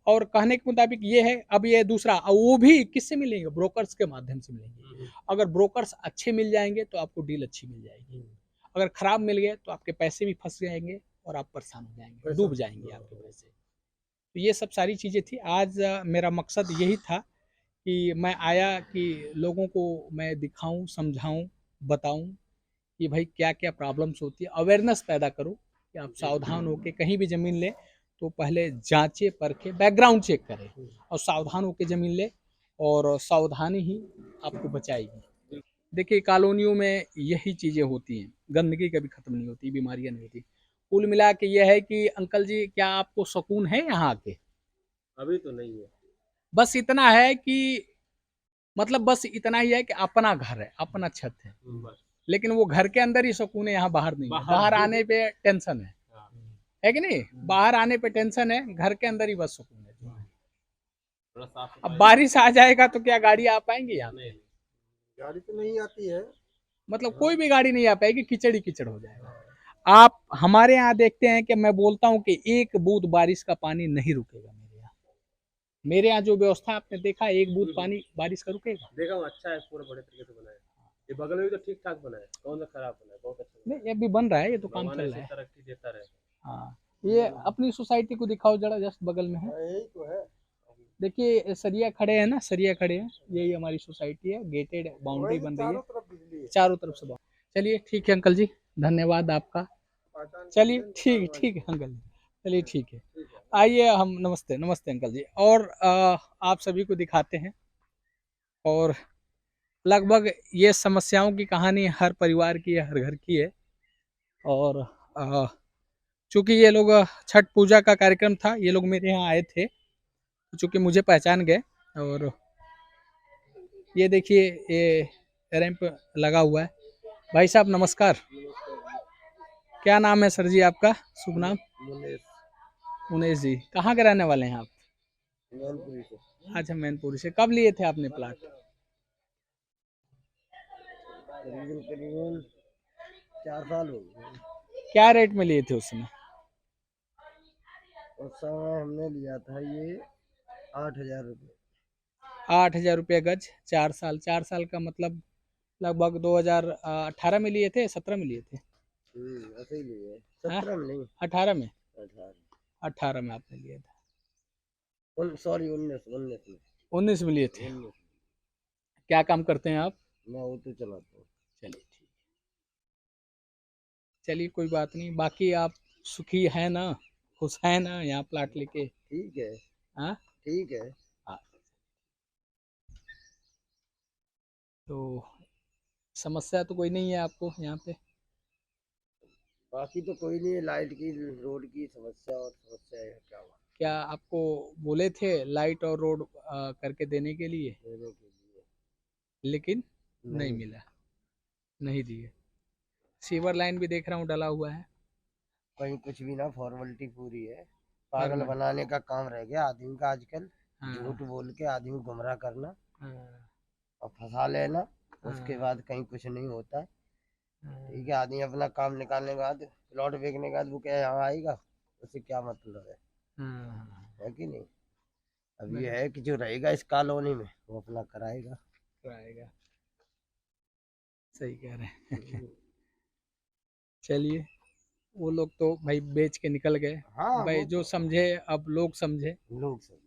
और कहने के मुताबिक ये है, अब ये दूसरा, वो भी किससे मिलेंगे, ब्रोकर्स के माध्यम से मिलेंगे। अगर ब्रोकर्स अच्छे मिल जाएंगे तो आपको डील अच्छी मिल जाएगी, अगर खराब मिल गए तो आपके पैसे भी फंस जाएंगे और आप परेशान हो जाएंगे, डूब जाएंगे आपके पैसे। तो ये सब सारी चीज़ें थी। आज मेरा मकसद यही था कि मैं आया कि लोगों को मैं दिखाऊं, समझाऊं, बताऊं कि भाई क्या क्या प्रॉब्लम्स होती है, अवेयरनेस पैदा करूं कि आप सावधान होकर कहीं भी ज़मीन लें तो पहले जांचे परखे, बैकग्राउंड चेक करें और सावधान होकर ज़मीन ले, और सावधानी ही आपको बचाएगी। देखिए कॉलोनियों में यही चीज़ें होती हैं, गंदगी कभी ख़त्म नहीं होती, बीमारियां नहीं होती। कुल मिला के यह है कि अंकल जी क्या आपको सुकून है यहाँ आके? अभी तो नहीं है। बस इतना है कि मतलब बस इतना ही है कि अपना घर है, अपना छत है, बस लेकिन वो घर के अंदर ही सुकून है, यहाँ बाहर नहीं है। बाहर आने पे टेंशन है कि नहीं, बाहर आने पे टेंशन है, घर के अंदर ही बस सुकून है। थोड़ा साफ अब बारिश आ जाएगा तो क्या गाड़ी आ पाएंगी यहाँ पे? गाड़ी तो नहीं आती है, मतलब कोई भी गाड़ी नहीं आ पाएगी, कीचड़ ही कीचड़ हो जाएगा। आप हमारे यहाँ देखते हैं कि मैं बोलता हूँ कि एक बूंद बारिश का पानी नहीं रुकेगा मेरे यहाँ जो व्यवस्था आपने देखा, एक बूंद पानी बारिश का रुकेगा? देखा हूँ, अच्छा है, पूरा बड़े तरीके से बनाया है। ये बगल में भी तो ठीक ठाक बना है, कौन सा खराब बना है, बहुत अच्छा बना नहीं ये भी बन रहा है, ये तो है। काम भगवान चल रहा ऐसी है। तरक्की देता रहे। हाँ ये अपनी सोसाइटी को दिखाओ जरा, जस्ट बगल में है, यही तो है। देखिए सरिया खड़े हैं ना, सरिया खड़े हैं, यही हमारी सोसाइटी है, गेटेड बाउंड्री बन रही है चारों तरफ बिजली है। चारों तरफ से। चलिए ठीक है अंकल जी, धन्यवाद आपका। पहचान चलिए पहचान ठीक वाली। ठीक है अंकल जी, चलिए ठीक है, आइए हम, नमस्ते नमस्ते अंकल जी। और आप सभी को दिखाते हैं, और लगभग ये समस्याओं की कहानी हर परिवार की है, हर घर की है। और चूंकि ये लोग छठ पूजा का कार्यक्रम था, ये लोग मेरे यहाँ आए थे, चूंकि मुझे पहचान गए। और ये देखिए ये रैंप लगा हुआ है। भाई साहब नमस्कार, क्या नाम है सर जी आपका, शुभ नाम? उनेश जी, कहाँ के रहने वाले हैं आप? मैनपुरी से। अच्छा मैनपुरी से। कब लिए थे आपने प्लाट? करीबन 4 साल हो गए। क्या रेट में लिए थे उस समय? उस समय हमने लिया था ये 8,000 रुपये। 8,000 रुपये गज, 4 साल का मतलब लगभग 2018 में लिए थे, 17 में लिए थे? ऐसे ही लिए। हाँ? 17 में नहीं, 18 में? 18 18 में आपने लिया था। सॉरी 19 में। 19 में लिए थे। 19 में। क्या काम करते हैं आप? मैं ऑटो चलाता हूँ। चलिए ठीक, चलिए कोई बात नहीं। बाकी आप सुखी हैं ना, खुश हैं ना यहाँ प्लाट लेके? ठीक है, हाँ ठीक है। हाँ। तो समस्या तो कोई नहीं है आपको यहाँ पे? बाकी तो कोई नहीं है, लाइट की, रोड की समस्या, और समस्या है क्या हुआ क्या आपको बोले थे लाइट और रोड करके देने के लिए, देने के लिए? लेकिन नहीं मिला, नहीं दिए? सीवर लाइन भी देख रहा हूँ डला हुआ है। कहीं कुछ भी ना, फॉर्मेलिटी पूरी है। पागल फॉर्मेलिटी। बनाने का काम रह गया आदमी का आजकल। हाँ। झूठ बोल के आदमी गुमराह करना हाँ, और फंसा लेना, उसके हाँ, बाद कहीं कुछ नहीं होता है। हाँ, ठीक है, आदमी अपना काम निकालने के बाद, प्लॉट बेचने के बाद वो क्या यहाँ आएगा, उससे क्या मतलब हाँ, है कि नहीं? अब ये बिल्कुल। है कि जो रहेगा इस कॉलोनी में वो अपना कराएगा। आएगा, सही कह रहे हैं। चलिए, वो लोग तो भाई बेच के निकल गए। हाँ, भाई वो जो तो समझे, अब लोग समझे, लोग सब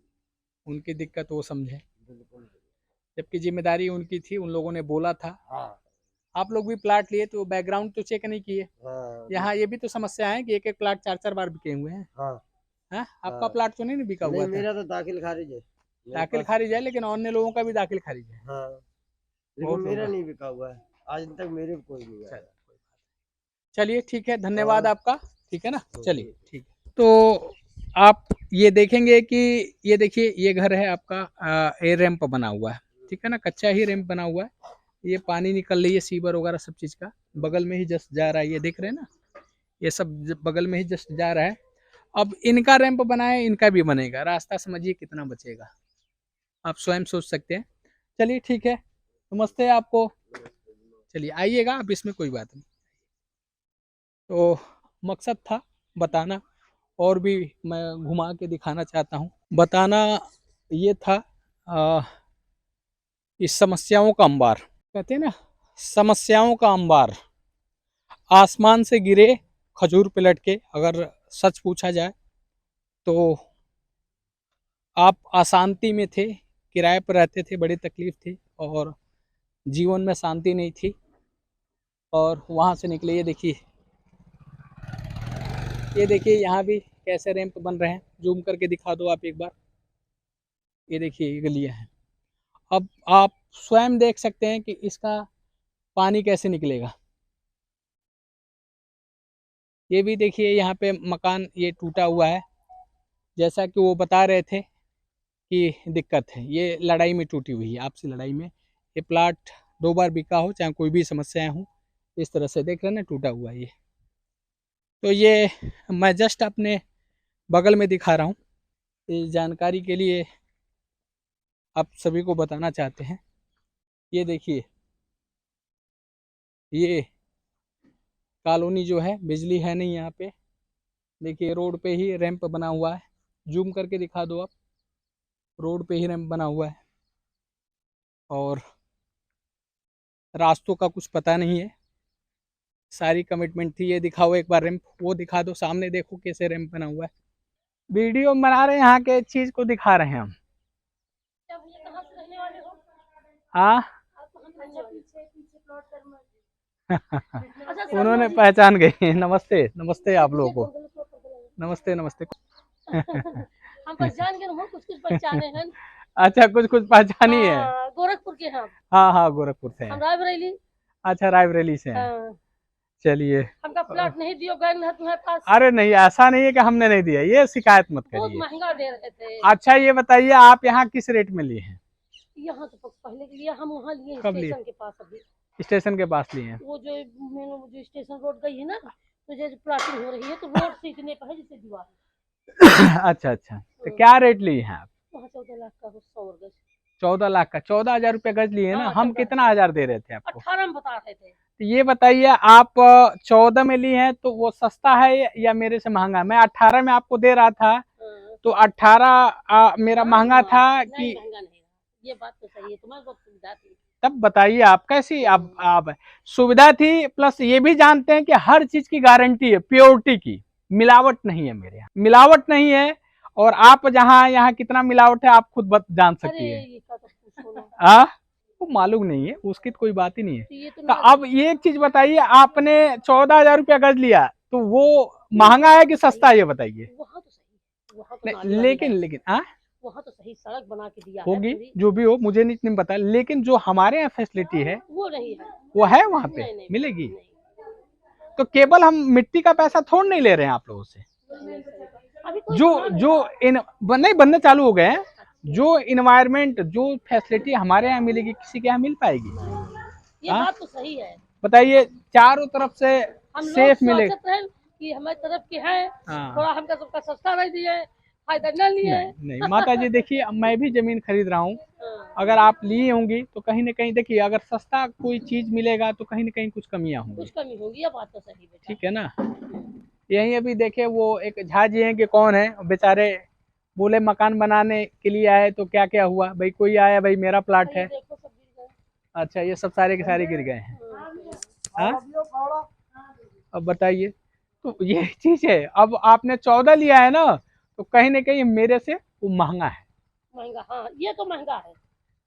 उनकी दिक्कत वो समझे, बिल्कुल। जबकि जिम्मेदारी उनकी थी, उन लोगों ने बोला था। हाँ आप लोग भी प्लाट लिए तो बैकग्राउंड तो चेक नहीं किए। हाँ यहाँ ये भी तो समस्या है कि एक एक प्लाट 4 4 बार बिके हुए हैं। हाँ हाँ, आपका हाँ। प्लाट तो नहीं बिका नहीं, हुआ था? मेरा तो दाखिल खारिज है। मेरे दाखिल पास खारिज है, लेकिन अन्य लोगों का भी दाखिल खारिज है। हाँ, लेकिन बहुत लोग मेरा हैं। नहीं बिका हुआ है, आज तक मेरे को कोई नहीं आया। चलिए ठीक है, धन्यवाद और आपका। ठीक है ना, चलिए ठीक है। तो आप ये देखेंगे कि ये देखिए, ये घर है आपका, एयर रैंप बना हुआ है, ठीक है ना, कच्चा ही रैंप बना हुआ है। ये पानी निकल रही है, सीवर वगैरह सब चीज़ का बगल में ही जस्ट जा रहा है, ये देख रहे हैं ना, ये सब बगल में ही जस्ट जा रहा है। अब इनका रैंप बना है, इनका भी बनेगा, रास्ता समझिए कितना बचेगा, आप स्वयं सोच सकते हैं। चलिए ठीक है, नमस्ते आपको। चलिए आइएगा आप, इसमें कोई बात नहीं। तो मकसद था बताना, और भी मैं घुमा के दिखाना चाहता हूँ। बताना ये था, इस समस्याओं का अंबार, कहते हैं ना, समस्याओं का अंबार आसमान से गिरे खजूर पे लटके। अगर सच पूछा जाए तो आप अशांति में थे, किराए पर रहते थे, बड़ी तकलीफ थी और जीवन में शांति नहीं थी, और वहाँ से निकले। ये देखिए यहाँ भी कैसे रैंप बन रहे हैं, जूम करके दिखा दो आप एक बार। ये देखिए ये गलियाँ हैं। अब आप स्वयं देख सकते हैं कि इसका पानी कैसे निकलेगा। ये भी देखिए यहाँ पे मकान ये टूटा हुआ है, जैसा कि वो बता रहे थे कि दिक्कत है, ये लड़ाई में टूटी हुई है, आपसी लड़ाई में। ये प्लाट 2 बार बिका हो, चाहे कोई भी समस्याएं हो, इस तरह से देख रहे हैं ना, टूटा हुआ है ये। तो ये मैं जस्ट अपने बगल में दिखा रहा हूँ, इस जानकारी के लिए आप सभी को बताना चाहते हैं। ये देखिए, ये कॉलोनी जो है, बिजली है नहीं यहाँ पे। देखिए रोड पे ही रैंप बना हुआ है, जूम करके दिखा दो आप, रोड पे ही रैंप बना हुआ है, और रास्तों का कुछ पता नहीं है, सारी कमिटमेंट थी। ये दिखाओ एक बार रैंप, वो दिखा दो, सामने देखो कैसे रैंप बना हुआ है। वीडियो बना रहे हैं, यहाँ के चीज को दिखा रहे हैं हम। हाँ उन्होंने पहचान गए। नमस्ते, नमस्ते आप लोगों को, नमस्ते नमस्ते। हम पहचान के कुछ कुछ पहचाने हैं। अच्छा, कुछ कुछ पहचानी है। गोरखपुर के हम। हाँ हाँ, गोरखपुर से हम हैं। रायबरेली। अच्छा, रायबरेली से हैं। हाँ। चलिए। हमका प्लॉट नहीं दियो गए ना तुम्हारे पास। अरे नहीं, ऐसा नहीं है कि हमने नहीं दिया, ये शिकायत मत बहुत करिए। महंगा दे रहे थे। अच्छा ये बताइए, आप यहाँ किस रेट में लिए हैं? यहाँ तो पहले के लिए हम वहाँ लिए कब लिए? स्टेशन के पास। अभी स्टेशन के पास लिए हैं? वो जो स्टेशन रोड गई है ना, तो जैसे प्लॉटिंग हो रही है तो रोड से इतने पर है जैसे दीवार। अच्छा अच्छा, तो क्या रेट लिए हैं आप? वहाँ 14 लाख का 100 गज। 14 लाख का, 14,000 रुपये गज लिए ना। हाँ, हम 14,000 कितना हजार दे रहे थे आपको? 18 में बता रहे थे। तो ये बताइए, आप 14 में लिए हैं तो वो सस्ता है या मेरे से महंगा है? मैं 18 में आपको दे रहा था, तो 18 मेरा महंगा था नहीं, कि महंगा नहीं रहा। ये बात तो सही है, तुम्हारे पास सुविधा थी। तब बताइए आप कैसी आप सुविधा थी, प्लस ये भी जानते हैं कि हर चीज की गारंटी है प्योरिटी की, मिलावट नहीं है मेरे यहाँ, मिलावट नहीं है। और आप जहाँ यहाँ कितना मिलावट है आप खुद जान अरे सकती है। ये का तो पूछो ना। हाँ, वो मालूम नहीं है, उसकी तो कोई बात ही नहीं है। तो ये तो तो ना अब ये एक चीज बताइए, आपने 14,000 रुपया गज लिया तो वो महंगा है कि सस्ता है, ये बताइए। वहाँ तो सही, वहाँ तो नहीं, नाली वाली लेकिन है। लेकिन हाँ वहाँ तो सही सड़क बना के दिया है होगी, पूरी। जो भी हो मुझे नहीं पता, लेकिन जो हमारे यहाँ फैसिलिटी है वो नहीं है। वो है वहाँ पे, नहीं, मिलेगी। नहीं, तो केवल हम मिट्टी का पैसा थोड़ नहीं ले रहे हैं आप लोगों से, नहीं, सही। अभी कोई जो बना नहीं जो रहा। इन नहीं बनने चालू हो गए हैं, जो इन्वायरमेंट जो फैसिलिटी हमारे यहाँ मिलेगी किसी के यहाँ मिल पाएगी? ये हाँ बात तो सही है। बताइए, चारों तरफ से हम लोग सेफ मिलेगा। स्वागत रहे कि हमारी तरफ के हैं, हाँ। थोड़ा हमका सबका सस्ता रह दिए, फायदा न लिए। नहीं नहीं माता जी, देखिए अब मैं भी जमीन खरीद रहा हूँ, हाँ, अगर आप ली होंगी तो कहीं ना कहीं देखिए, अगर सस्ता कोई चीज मिलेगा तो कहीं ना कहीं कुछ कमियां होंगी, कुछ कमी होगी, ये बात तो सही बेटा। ठीक है ना। यहीं अभी देखे वो एक झा जी हैं कि कौन है बेचारे, बोले मकान बनाने के लिए आए तो क्या क्या हुआ भाई, कोई आया भाई मेरा प्लाट ये है, देखो सब गिर गए। अच्छा ये सब सारे के सारे गिर गए हैं। हाँ अब बताइए, तो ये चीज है। अब आपने 14 लिया है ना, तो कहीं ना कहीं मेरे से वो महंगा है। महंगा, हाँ ये तो महंगा है।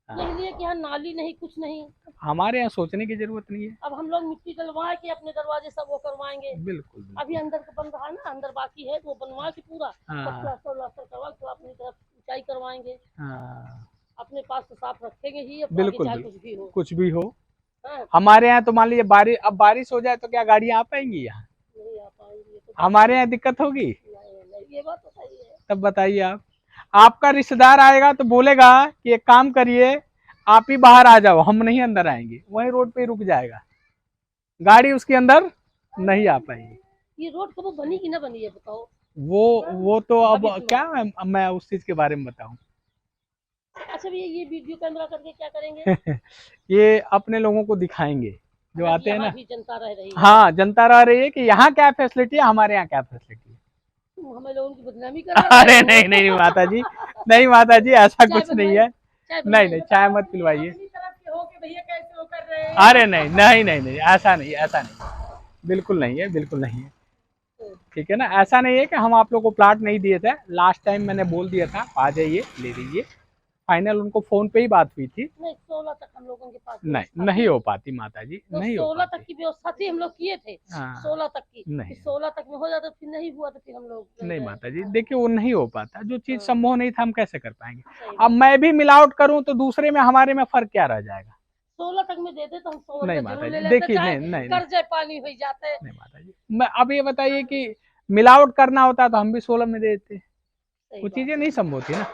हाँ। इसलिए कि यहाँ नाली नहीं, कुछ नहीं। हमारे यहाँ सोचने की जरूरत नहीं है। अब हम लोग मिट्टी डलवा के अपने दरवाजे सब वो करवाएंगे। बिल्कुल अभी अंदर का बन रहा है ना, अंदर बाकी है, तो वो बनवा के पूरा हाँ। प्लास्टर करवा के अपनी तरफ ऊंचाई करवाएंगे। हाँ अपने पास तो साफ रखेंगे ही, अब बिल्कुल चाहे बिल्कुल, कुछ भी हो। कुछ भी हो। हाँ, हमारे यहाँ तो मान लीजिए बारिश, अब बारिश हो जाए तो क्या गाड़ियाँ आ पाएंगी यहाँ? नहीं आ पाएंगे, ये तो हमारे यहाँ दिक्कत होगी? नहीं, ये बात तो सही है। तब बताइए आप, आपका रिश्तेदार आएगा तो बोलेगा कि एक काम करिए, आप ही बाहर आ जाओ, हम नहीं अंदर आएंगे, वहीं रोड पे ही रुक जाएगा, गाड़ी उसके अंदर नहीं आ पाएगी। ये रोड कब बनी कि ना बनी है बताओ? वो तो अब भविष्य में। क्या मैं उस चीज के बारे में बताऊं। अच्छा भैया, ये वीडियो कैमरा करके क्या करेंगे? ये अपने लोगों को दिखाएंगे जो मतलब आते हैं यहाँ ना। भी जनता रह रही है। हाँ, जनता रह रही है कि यहाँ क्या फैसिलिटी है, हमारे यहाँ क्या फैसिलिटी है। तुम हमें लोगों की बदनामी कर रहे अरे हो। नहीं नहीं माता जी, नहीं माता जी, ऐसा चाय कुछ नहीं बनवाई? है। चाय नहीं बनवाई? नहीं, चाय मत पिलवाइए। अपनी तरफ के हो के भैया कैसे वो कर रहे हैं? अरे नहीं नहीं नहीं नहीं, ऐसा नहीं, ऐसा नहीं, बिल्कुल नहीं है, बिल्कुल नहीं है, ठीक है ना। ऐसा नहीं है कि हम आप लोग को प्लाट नहीं दिए थे, लास्ट टाइम मैंने बोल दिया था आ जाइए ले लीजिए, फाइनल उनको फोन पे ही बात हुई थी। नहीं, 16 तक हम लोगों के पास नहीं नहीं हो पाती माता जी, तो नहीं हो 16 तक पाती। की व्यवस्था थी, हम लोग किए थे। हाँ। 16 तक की, नहीं। 16 तक में हो जाता, फिर नहीं हुआ तो फिर हम लोग नहीं माता जी, देखिए वो नहीं हो पाता, जो चीज हाँ। संभव नहीं था हम कैसे कर पाएंगे। सही अब बात। मैं भी मिलावट करूं तो दूसरे में हमारे में फर्क क्या रह जाएगा? 16 तक में देते तो हम 16 नहीं तक माता जरूर जी, ले लेते, देखिए चाहे नहीं नहीं कर्जे पानी हो जाते। नहीं माता जी, मैं अब ये बताइए कि मिलावट करना होता तो हम भी 16 में दे देते, सही वो बात चीजें है। नहीं संभव थी ना,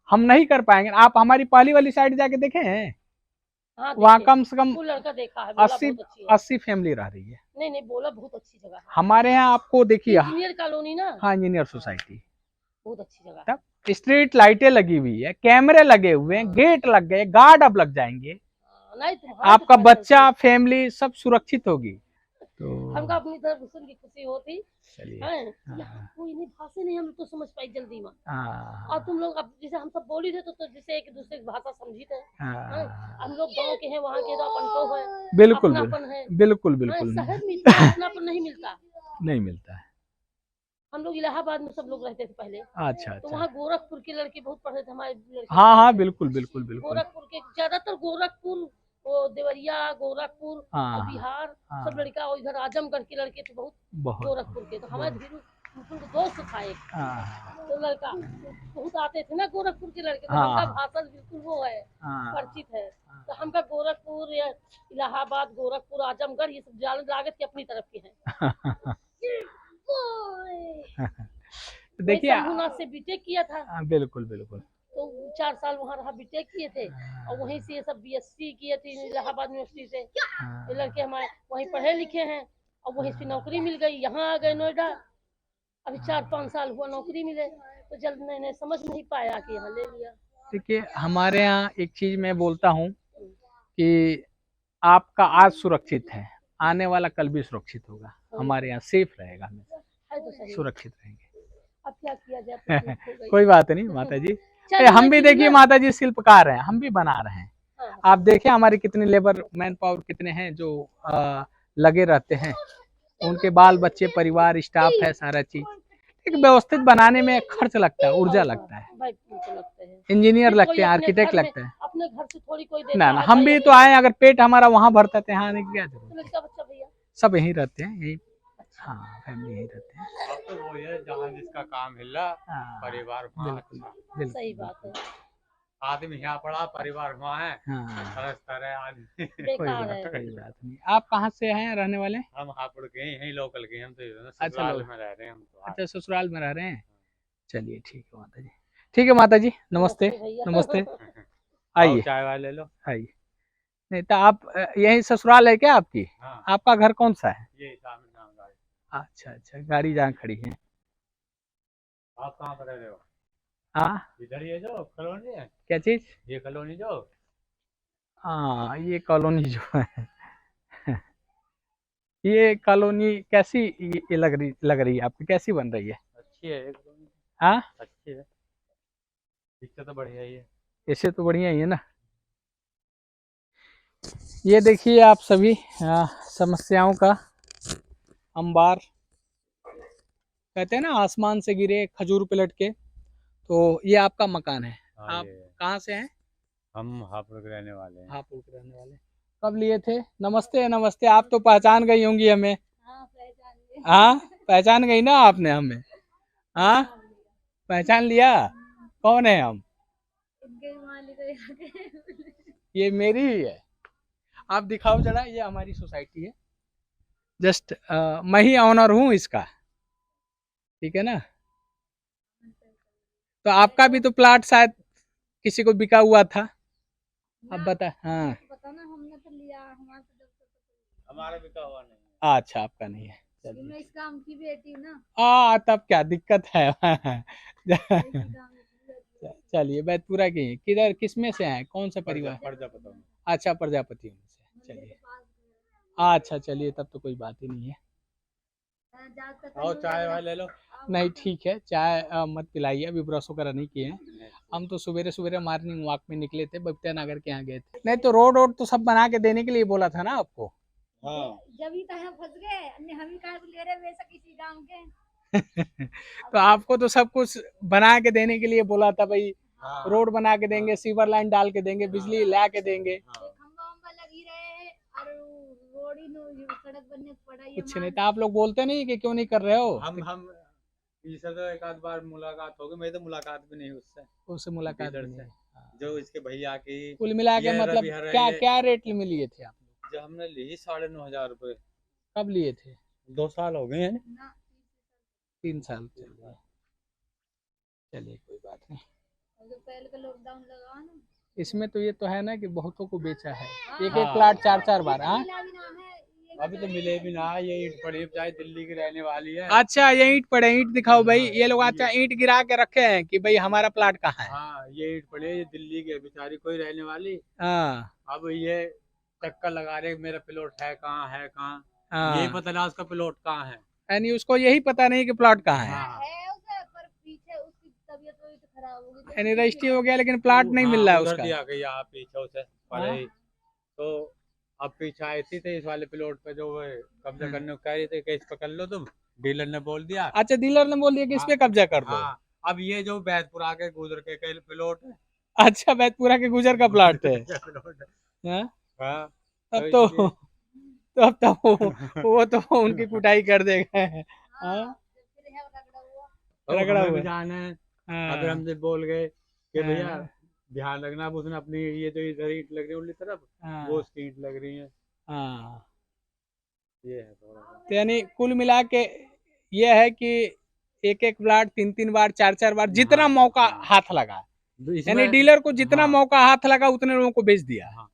हम नहीं कर पाएंगे। आप हमारी पहली वाली साइड जाके देखे हैं, हाँ, वहाँ देखिए, कम से कम वो लड़का देखा है, बोला 80 बहुत अच्छी है। 80 फैमिली रह रही है। नहीं नहीं, बोला बहुत अच्छी जगह है। हमारे यहाँ आपको देखिए, इंजीनियर कॉलोनी ना, हाँ इंजीनियर सोसाइटी, बहुत अच्छी जगह है। तब स्ट्रीट लाइटें लगी हुई है, कैमरे लगे हुए हैं, गेट लग गए, गार्ड अब लग जाएंगे, नहीं तुम्हारा आपका तो बच्चा फैमिली सब सुरक्षित होगी। तो हमका अपनी तरफ सुन की खुशी होती चलिए, है। हाँ। यहाँ कोई नहीं, भाषा नहीं हम लोग तो समझ पाई जल्दी में। हाँ और तुम लोग अब जैसे हम सब बोली थे तो जैसे एक दूसरे की भाषा समझी थे। हाँ, हम लोग गांव के हैं, वहाँ के तो अपन तो है, बिल्कुल अपनापन है। बिल्कुल हाँ, बिल्कुल शहर नहीं, में इतना अपनापन नहीं मिलता। नहीं मिलता है। हम लोग इलाहाबाद में सब लोग रहते थे पहले, अच्छा तो अच्छा, वहाँ गोरखपुर के लड़के बहुत पढ़े थे, हमारे लड़के हाँ हाँ थे। बिल्कुल बिल्कुल बिल्कुल, गोरखपुर के ज्यादातर, गोरखपुर, वो देवरिया, गोरखपुर और हाँ बिहार, हाँ, सब लड़का, और इधर आजमगढ़ के लड़के थे बहुत, बहुत गोरखपुर के। तो हमारे धीरू उनको दोस्त था एक, हाँ तो लड़का बहुत आते थे ना गोरखपुर के लड़के, तो हाँ, हमका हाँ। भाषा बिल्कुल वो है, हाँ परिचित है। तो हमका गोरखपुर या इलाहाबाद, गोरखपुर, आजमगढ़, ये सब लागत के अपनी तरफ के हैं। तो देखिए, शंभूनाथ से बीटेक किया था, हाँ, बिल्कुल बिल्कुल, तो 4 साल वहाँ रहा, बीटेक किए थे, और वहीं से ये सब बीएससी किए थे इलाहाबाद यूनिवर्सिटी से। ये लड़के हमारे वहीं पढ़े लिखे हैं, और वहीं से नौकरी मिल गई, यहाँ आ गए नोएडा। अभी 4-5 साल हुआ नौकरी मिले, तो जल्द मैंने समझ नहीं पाया कि यहाँ ले लिया। देखिए हमारे यहाँ एक चीज मैं बोलता हूँ कि आपका आज सुरक्षित है, आने वाला कल भी सुरक्षित होगा, हमारे यहाँ सेफ रहेगा, हमेशा है तो सही। सुरक्षित रहेंगे। अब क्या किया जाए, तकलीफ हो गई। कोई बात नहीं माता जी। चलिए, हम भी लेकिन देखिए ना- माता जी शिल्पकार हैं, हम भी बना रहे हैं। हाँ, आप देखिए हमारी कितनी लेबर मैन पावर कितने हैं जो लगे रहते हैं, उनके बाल बच्चे परिवार स्टाफ है सारा चीज। एक व्यवस्थित बनाने में खर्च लगता है, ऊर्जा लगता है, भाई बिल्कुल लगते हैं। इंजीनियर फिर लगते कोई हैं, अपने आर्किटेक्ट घर में- लगते हैं। अपने घर से थोड़ी कोई देता ना ना है, हम भाई भी यहीं तो पे- आए, अगर पेट हमारा वहाँ भरता है यहाँ आने की क्या जरूरत तो है। लड़का बच्चा भैया सब यहीं रहते हैं, यही हाँ फैमिली यहीं रहते हैं। अब तो वो है जहाँ जिसका काम मिल रहा हाँ, परिवार वहाँ बिल्कुल अच्छा। बिल्कुल सही बात है, आदमी यहाँ पड़ा परिवार वहाँ है, हाँ तरस तरह आदमी। कोई बेकार बात है। कोई बात नहीं। आप कहाँ से हैं रहने वाले? हम हापुड़ के हैं, यहीं लोकल के हैं, हम तो अच्छा, ससुराल लोग- में रह रहे हैं हम तो। अच्छा ससुराल में रह रहे हैं, चलिए ठीक है माता जी। ठीक है माता जी, नमस्ते भैया। नमस्ते। आओ आइए चाय वाय ले लो। आइए। नहीं तो आप यही ससुराल है क्या आपकी? हाँ आपका घर कौन सा है? ये सामने नाम गाड़ी। अच्छा अच्छा, गाड़ी जहाँ खड़ी है। आप कहाँ पर रह रहे हो? हाँ इधर ये जो कॉलोनी है, क्या चीज? ये कॉलोनी जो हाँ ये कॉलोनी जो है ये कॉलोनी कैसी ये लग रही है आपकी, कैसी बन रही है? अच्छी है ये कॉलोनी, हाँ अच्छी है, दिखते तो बढ़िया ही है। इससे तो बढ़िया ही है ना। ये देखिए आप सभी समस्याओं का अंबार, कहते हैं ना आसमान से गिरे खजूर पे लटके, तो ये आपका मकान है। हाँ आप ये कहाँ से हैं? हम हापुड़ के रहने वाले हैं। हापुड़ के रहने वाले। कब लिए थे? नमस्ते नमस्ते। आप तो पहचान गई होंगी हमें। हाँ पहचान गई ना आपने हमें? हाँ पहचान लिया, कौन है हम? ये मेरी ही है। आप दिखाओ जरा, ये हमारी सोसाइटी है, जस्ट मैं ही ऑनर हूँ इसका, ठीक है ना। तो आपका भी तो प्लाट शायद किसी को बिका हुआ था, अब बता। हाँ हमने तो लिया, हमारा भी तो हुआ नहीं। अच्छा आपका नहीं है, चलिए। मैं इस काम की बेटी हूँ ना। तब क्या दिक्कत है इसी काम की बेटी हूँ। चलिए बैतपुरा के हैं। किधर किस में से हैं, कौन सा परिवार? प्रजापति में। अच्छा प्रजापति में से, चलिए अच्छा चलिए तब तो कोई बात ही नहीं है। आओ चाय वाय ले लो। नहीं ठीक है, चाय मत पिलाइए, अभी ब्रश वगैरह नहीं किए हैं। हम तो सवेरे सवेरे मॉर्निंग वॉक में निकले थे, बबिता नगर के यहाँ गए थे। नहीं तो रोड तो सब बना के देने के लिए बोला था ना आपको। हाँ जब ही कहाँ फंस गए, हम ही कहाँ ले रहे वैसा किसी गांव के। तो आपको तो सब कुछ बना के देने के लिए बोला था भाई, हाँ। रोड बना के देंगे, सीवर लाइन डाल के देंगे, बिजली ला के देंगे। खंबा वंबा लगी रहे हैं और रोड ही सड़क बनने को पड़ा। कुछ नहीं, तो आप लोग बोलते नहीं कि क्यों नहीं कर रहे हो? हम इससे तो एक आध बार मुलाकात होगी, मेरी तो मुलाकात भी नहीं हुई उससे मुलाकात इधर नहीं से। है। हाँ। जो इसके भैया की कुल मिला के ये मतलब रवि हरा क्या ये- क्या रेट में लिए थे आप लोग? जो हमने ली 9,500 रुपए। कब लिए थे? 2 साल हो गए हैं। 3 साल चल रहा। चलिए कोई बात नहीं। पहले का लॉकडाउन लगा ना, इसमें तो ये तो है ना कि बहुतों को बेचा है, एक हाँ। प्लाट 4 बार। हाँ मिला भी ना है ये अभी तो मिले भी ना, ये ईंट पड़ी चाहे दिल्ली की रहने वाली है। अच्छा ये ईंट पड़े, ईंट दिखाओ भाई। ये लोग अच्छा ईंट गिरा के रखे हैं कि भाई हमारा प्लाट कहाँ है। हाँ ये ईंट पड़े, ये दिल्ली की है बेचारी, कोई रहने वाली। हाँ अब ये चक्कर लगा रहे मेरा प्लॉट है कहाँ है कहाँ, यही हाँ, पता ना उसका प्लॉट कहाँ है। यानी उसको यही पता नहीं कि प्लाट कहाँ है। हाँ। है उसे, पर पीछे उसकी तबीयत वबीयत खराब हो गई। यानी रजिस्ट्री हो गया लेकिन प्लाट नहीं मिल रहा है उधर उसका। दिया गया यहाँ पीछे से पड़े ही। तो अब पीछे आई थी तो इस वाले प्लॉट पे जो वो कब्जा करने को कह रही थी, केस पकड़ लो तुम। डीलर ने बोल दिया। अच्छा डीलर ने बोल दिया कि इस पे कब्जा कर दो। हाँ अब ये जो बैतपुरा के गुजर के प्लॉट है। अच्छा बैतपुरा के गुजर का प्लाट है। हाँ? हाँ तब तो तो तब तो वो तो उनकी कुटाई कर देगा। हाँ? तो रगड़ा हमें हुआ। भी जाना है। हाँ, अगर हम बोल गए कि भैया हाँ, ध्यान रखना, अब उसने अपनी ये जो इधर ईंट लग रही है उनकी तरफ, हाँ, वो उसकी ईंट लग रही है। हाँ। ये है थोड़ा सा। तो यानी कुल मिला के ये है कि एक प्लाट 3 बार 4 बार जितना हाँ, मौका हाँ। हाथ लगा, तो यानी डीलर को जितना हाँ, मौका हाथ लगा उतने लोगों को बेच दिया। हाँ,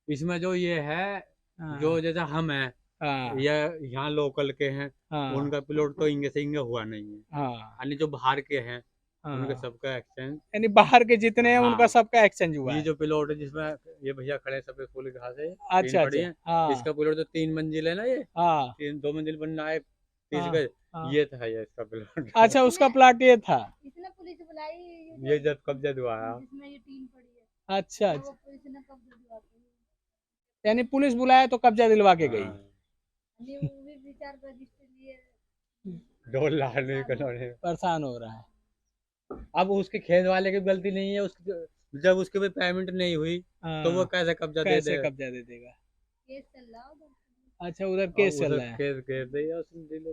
इसमें जो ये है, हाँ, जो जैसा हम हैं, हाँ, ये यहाँ लोकल के हैं, हाँ, उनका प्लॉट तो इंगे से इंगे हुआ नहीं है। हाँ, यानी जो बाहर के हैं उनके हाँ। सबका एक्सचेंज। यानी बाहर के जितने हैं हाँ। उनका सबका एक्सचेंज हुआ ये है। जो प्लॉट है जिसमें ये भैया खड़े हैं सफेद फूल घास है, अच्छा तीन पड़ी अच्छा, हैं। हाँ, इसका प्लॉट तो 3 मंजिल है ना, ये हाँ, 2 मंजिल बनना है, 30 हाँ, गज हाँ। ये था ये इसका प्लॉट। अच्छा उसका प्लाट ये था। इसने पुलिस बुलाई ये जब कब्जा हुआ है। जिसमें ये टीन पड़ी है अच्छा तो अच्छा, वो पुलिस ने कब्जा दिलवा दी। यानी पुलिस बुलाया तो कब्जा दिलवा के गई। हाँ, नहीं वो भी विचार रजिस्टर लिए 2 लाख नहीं करोड़े। परेशान हो रहा है। अब उसके खेत वाले की गलती नहीं है, उसकी जब उसके भी पेमेंट नहीं हुई तो वो हाँ, कैसे कब्जा दे कैसे दे। कब्जा दे देगा। केस चल रहा उधर। अच्छा उधर और केस चल उधर रहा है। केस घेर दिया उसने दिले।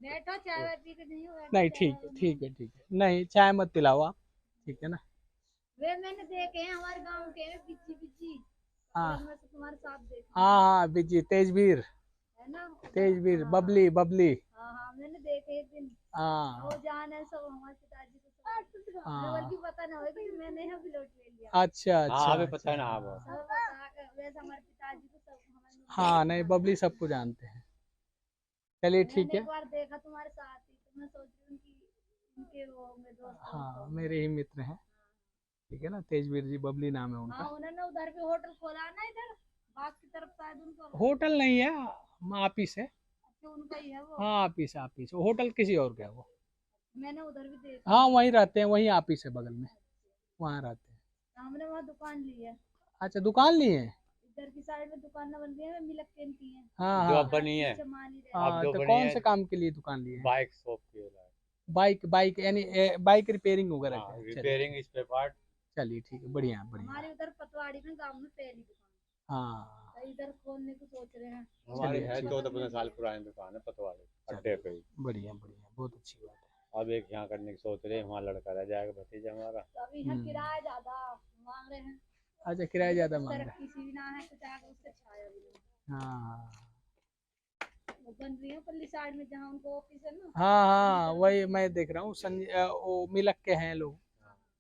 बैठो चाय वाय पी के नहीं हुआ नहीं ठीक है ठीक है ठीक है, नहीं चाय मत पिलाओ आप, ठीक है ना। वे मैंने देखे हैं हमारे गांव के बिच्ची बिच्ची हाँ में से तुम्हारे साथ देखे हाँ हाँ बिजी तेजवीर, है ना तेजवीर हाँ, बबली बबली। हाँ हाँ मैंने देखे एक दिन हाँ वो जान है सब हमारे पिताजी को सब हाँ। बल्कि पता ना हो कि मैंने यहाँ प्लॉट ले लिया अच्छा हाँ अच्छा हमें पता है ना। अच्छा। अब सब बता कर वैसे हमारे पिताजी को सब हमारे हाँ नहीं बबली सबको जानते हैं। चलिए ठीक मैंने है। एक बार देखा तुम्हारे साथ ही तो मैं सोच रही हूँ कि इनके वो होंगे दोस्त हाँ मेरे ही मित्र हैं, ठीक है ना, तेजवीर जी बबली नाम है हाँ उनका। उन्होंने उधर भी होटल खोला है ना इधर बाग की तरफ शायद उनका होटल नहीं है, ऑफिस है। अच्छा उनका ही है वो हाँ ऑफिस ऑफिस, होटल किसी और का है वो। मैंने उधर भी देखा हाँ वहीं रहते हैं, वहीं ऑफिस है बगल में, वहाँ रहते हैं। हमने वहाँ दुकान ली है अच्छा दुकान ली है। इधर की साइड में दुकान बन रही है मिल्क कैन की है हाँ जो हाँ अब बनी है, पीछे मान ही रहे हाँ, जो तो बनी कौन है से काम के लिए दुकान ली है। बाइक शॉप की। बाइक बाइक यानी बाइक रिपेयरिंग वगैरह हाँ का। चलिए रिपेयरिंग स्पेयर पार्ट। चलिए ठीक है, बढ़िया बढ़िया। हमारे उधर पतवाड़ी में गांव में पहली दुकान हाँ तो इधर खोलने को सोच रहे हैं हमारी चलिए है ठीक 14-15 साल पुरानी दुकान है पतवाड़ी अड्डे पे ही। बढ़िया बढ़िया, बहुत अच्छी बात है। अब एक यहाँ करने की सोच रहे हैं, वहाँ लड़का रह जाएगा भतीजा हमारा। तो अभी यहाँ किराया ज्यादा मांग रहे हैं अच्छा किराया ज्यादा कुछ मांग रहा है। तरक्की सी ना है कुछ आगे उससे छाया भी नहीं हाँ वो बन रही है पल्ली साइड में जहाँ उनको ऑफिस है ना हाँ हाँ वही मैं देख रहा हूँ, वो मिलक के हैं लोग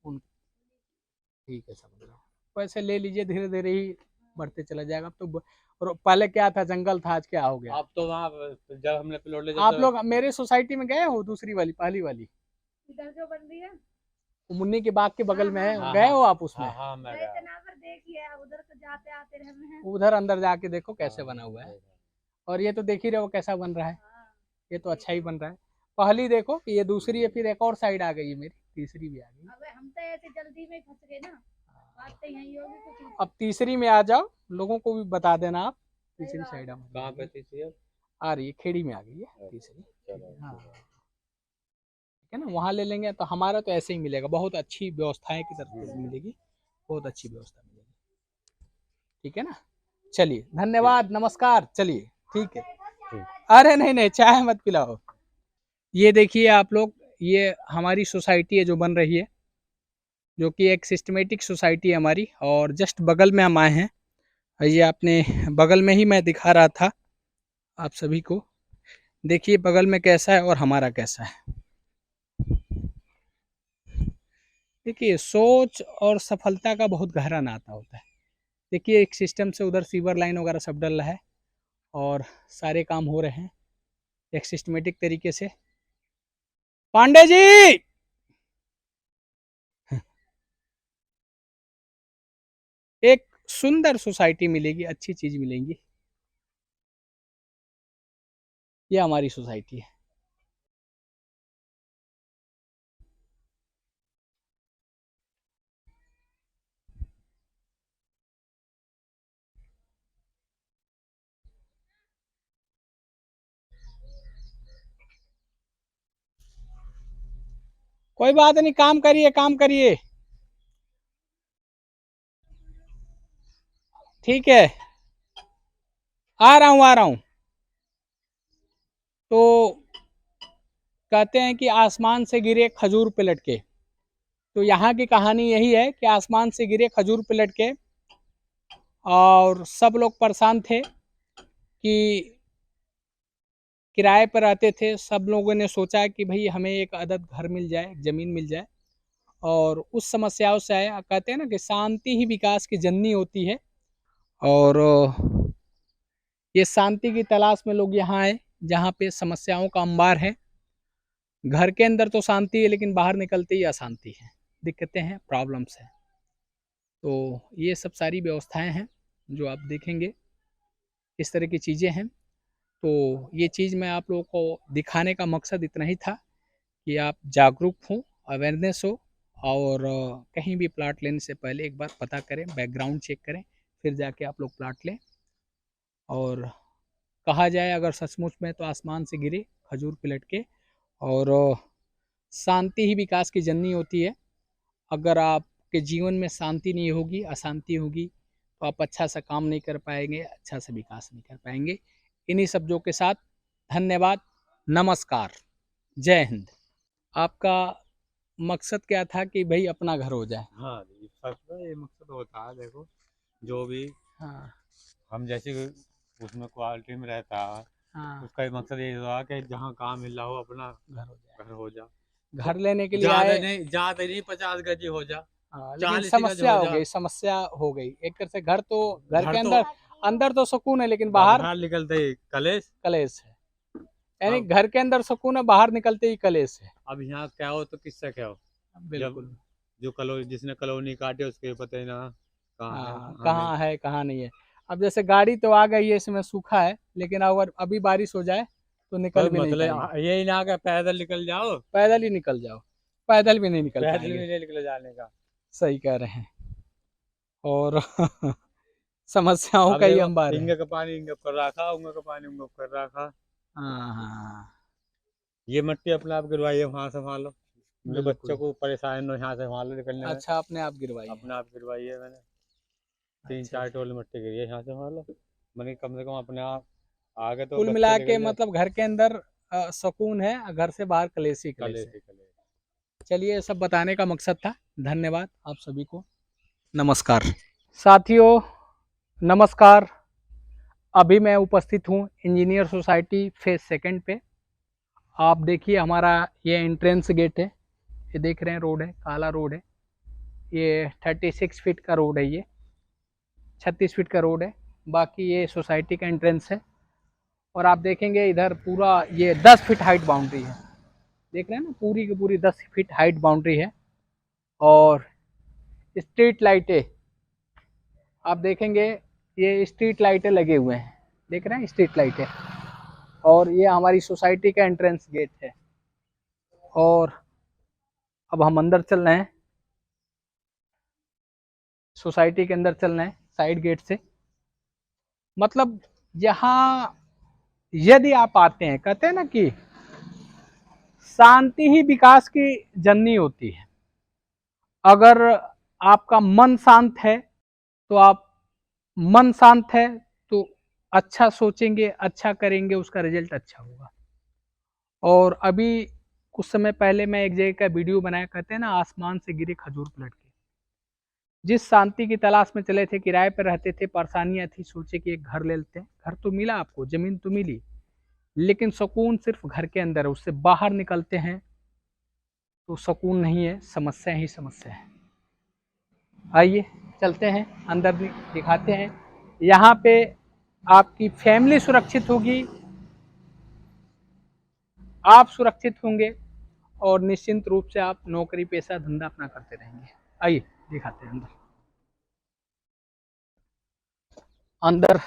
उन, ठीक है समझ रहा हूँ। वैसे ले लीजिए, धीरे धीरे ही बढ़ते चला जाएगा। अब तो और पहले क्या था, जंगल था, आज क्या हो गया। अब तो वहाँ जब हमने प्लॉट ले आप लोग मेरे सोसाइटी में गए हो, दूसरी वाली पहली वाली इधर जो बन रही है वो मुन्नी के बाग के बगल में है, हाँ, गए हो आप उसमें। हाँ हाँ मैं गए गया। थे ना पर देखिए उधर तो जाते आते रहे हैं उधर अंदर जाके देखो कैसे बना हुआ है। और ये तो देख ही रहे हो कैसा बन रहा है, हाँ ये तो अच्छा ही बन रहा है। पहली देखो ये दूसरी है, फिर एक और साइड आ गई है मेरी, तीसरी भी आ गई। अब हम तो ऐसे जल्दी में फंस गए ना बात तो यही होगी कुछ अब तीसरी में आ जाओ, लोगों को भी बता देना आप, तीसरी साइड हम कहाँ पे थी सी अब? आ रही है, खेड़ी में आ गई है तीसरी। चलो हाँ ठीक है ना, वहाँ ले लेंगे तो हमारा तो ऐसे ही मिलेगा, बहुत अच्छी व्यवस्थाएं की तरफ से मिलेगी, बहुत अच्छी व्यवस्था मिलेगी, ठीक है ना। चलिए धन्यवाद, नमस्कार, चलिए ठीक है। अरे नहीं नहीं चाय मत पिलाओ। ये देखिए आप लोग, ये हमारी सोसाइटी है जो बन रही है, जो कि एक सिस्टमेटिक सोसाइटी है हमारी, और जस्ट बगल में हम आए हैं। ये आपने बगल में ही मैं दिखा रहा था आप सभी को, देखिए बगल में कैसा है और हमारा कैसा है। देखिए सोच और सफलता का बहुत गहरा नाता होता है। देखिए एक सिस्टम से उधर सीवर लाइन वगैरह सब डल रहा है और सारे काम हो रहे हैं एक सिस्टमेटिक तरीके से। पांडे जी एक सुंदर सोसाइटी मिलेगी, अच्छी चीज मिलेंगी। ये हमारी सोसाइटी है। कोई बात नहीं, काम करिए काम करिए, ठीक है आ रहा हूँ आ रहा हूँ। तो कहते हैं कि आसमान से गिरे खजूर पे लटके, तो यहाँ की कहानी यही है कि आसमान से गिरे खजूर पे लटके और सब लोग परेशान थे कि किराए पर रहते थे। सब लोगों ने सोचा कि भाई हमें एक अदद घर मिल जाए, ज़मीन मिल जाए, और उस समस्याओं से आए। कहते हैं ना कि शांति ही विकास की जननी होती है, और ये शांति की तलाश में लोग यहाँ आए जहाँ पे समस्याओं का अंबार है। घर के अंदर तो शांति है लेकिन बाहर निकलते ही अशांति है, दिक्कतें हैं, प्रॉब्लम्स हैं। तो ये सब सारी व्यवस्थाएं हैं जो आप देखेंगे, इस तरह की चीज़ें हैं। तो ये चीज़ मैं आप लोगों को दिखाने का मकसद इतना ही था कि आप जागरूक हों, अवेयरनेस हो, और कहीं भी प्लाट लेने से पहले एक बार पता करें, बैकग्राउंड चेक करें, फिर जाके आप लोग प्लाट लें। और कहा जाए अगर सचमुच में तो आसमान से गिरे खजूर पे लटके, और शांति ही विकास की जननी होती है। अगर आपके जीवन में शांति नहीं होगी, अशांति होगी, तो आप अच्छा सा काम नहीं कर पाएंगे, अच्छा सा विकास नहीं कर पाएंगे। इन्हीं शब्दों के साथ धन्यवाद, नमस्कार, जय हिंद। आपका मकसद क्या था कि भाई अपना घर हो जाए? हाँ जी, सबका ये मकसद होता है। देखो, जो भी हाँ हम जैसे उसमें क्वालिटी में रहता है, हाँ, उसका ही मकसद ये हुआ कि जहाँ काम मिल रहा हो अपना घर हो जाए। घर हो जा। घर लेने के लिए आए, ज्यादा नहीं 50 गज ही हो जा, हाँ, लेकिन 40 गज समस्या हो हो जा। गई, समस्या हो गई। एक तरह से घर तो घर के घर तो अंदर अंदर तो सुकून है, लेकिन बाहर बाहर निकलते ही कलेश। कलेश है। यानी अब- घर के अंदर सुकून है, बाहर निकलते ही कलेश है। अब यहाँ क्या हो तो किससे क्या हो। बिल्कुल। जो जिसने कॉलोनी काटे उसके पता ही ना कहाँ है हाँ, कहाँ कहाँ है कहाँ नहीं है। अब जैसे गाड़ी तो आ गई है, इसमें सूखा है, लेकिन अगर अभी बारिश हो जाए तो निकल भी नहीं पाएंगे। मतलब यही ना कि पैदल निकल जाओ, पैदल ही निकल जाओ, पैदल भी नहीं निकल पैदल पाएंगे। भी नहीं निकल जाने का। सही कह रहे हैं। और समस्याओं अब का ही देखो, अंबार है। इंगे का पानी इंगे कर रखा, उंगे का पानी उंगे कर रखा। हाँ हाँ, ये मिट्टी अपने आप गिरवाइए, वहां संभालो। जो बिल्कुल। बच्चों को परेशान हो यहाँ से संभालो निकलने में, अच्छा, अपने आप गिरवाई है। अपने आप गिरवाइए। मैंने 3-4 अच्छा। टोल मिट्टी गिरी है, यहाँ से संभालो। मैंने कम से कम अपने आप आगे तो कुल बच्चे मिला के निकल जाए। मतलब घर के अंदर सुकून है, घर से बाहर कलेश ही कलेश कलेश है। ही कलेश। चलिए, ये सब बताने का मकसद था। धन्यवाद आप सभी को, नमस्कार। साथियों नमस्कार। अभी मैं उपस्थित हूँ इंजीनियर सोसाइटी फेज सेकंड पे। आप देखिए, हमारा ये एंट्रेंस गेट है, ये देख रहे हैं, रोड है, काला रोड है। ये 36 फीट का रोड है, ये 36 फीट का रोड है। बाकी ये सोसाइटी का एंट्रेंस है। और आप देखेंगे इधर पूरा ये 10 फीट हाइट बाउंड्री है, देख रहे हैं ना, पूरी की पूरी 10 फीट हाइट बाउंड्री है। और स्ट्रीट लाइटें आप देखेंगे, ये स्ट्रीट लाइटें लगे हुए हैं, देख रहे हैं स्ट्रीट लाइटें। और ये हमारी सोसाइटी का एंट्रेंस गेट है। और अब हम अंदर चल रहे हैं, सोसाइटी के अंदर चल रहे हैं साइड गेट से। मतलब यहाँ यदि आप आते हैं, कहते हैं ना कि शांति ही विकास की जननी होती है। अगर आपका मन शांत है तो आप मन शांत है तो अच्छा सोचेंगे, अच्छा करेंगे, उसका रिजल्ट अच्छा होगा। और अभी कुछ समय पहले मैं एक जगह का वीडियो बनाया, कहते हैं ना आसमान से गिरे खजूर पलट के। जिस शांति की तलाश में चले थे, किराए पर रहते थे, परेशानियां थी, सोचे कि एक घर ले लेते हैं। घर तो मिला आपको, जमीन तो मिली, लेकिन सुकून सिर्फ घर के अंदर है। उससे बाहर निकलते हैं तो सुकून नहीं है, समस्या ही समस्या है। आइए चलते हैं अंदर, भी दिखाते हैं। यहाँ पे आपकी फैमिली सुरक्षित होगी, आप सुरक्षित होंगे, और निश्चिंत रूप से आप नौकरी पेशा धंधा अपना करते रहेंगे। आइए दिखाते हैं अंदर। अंदर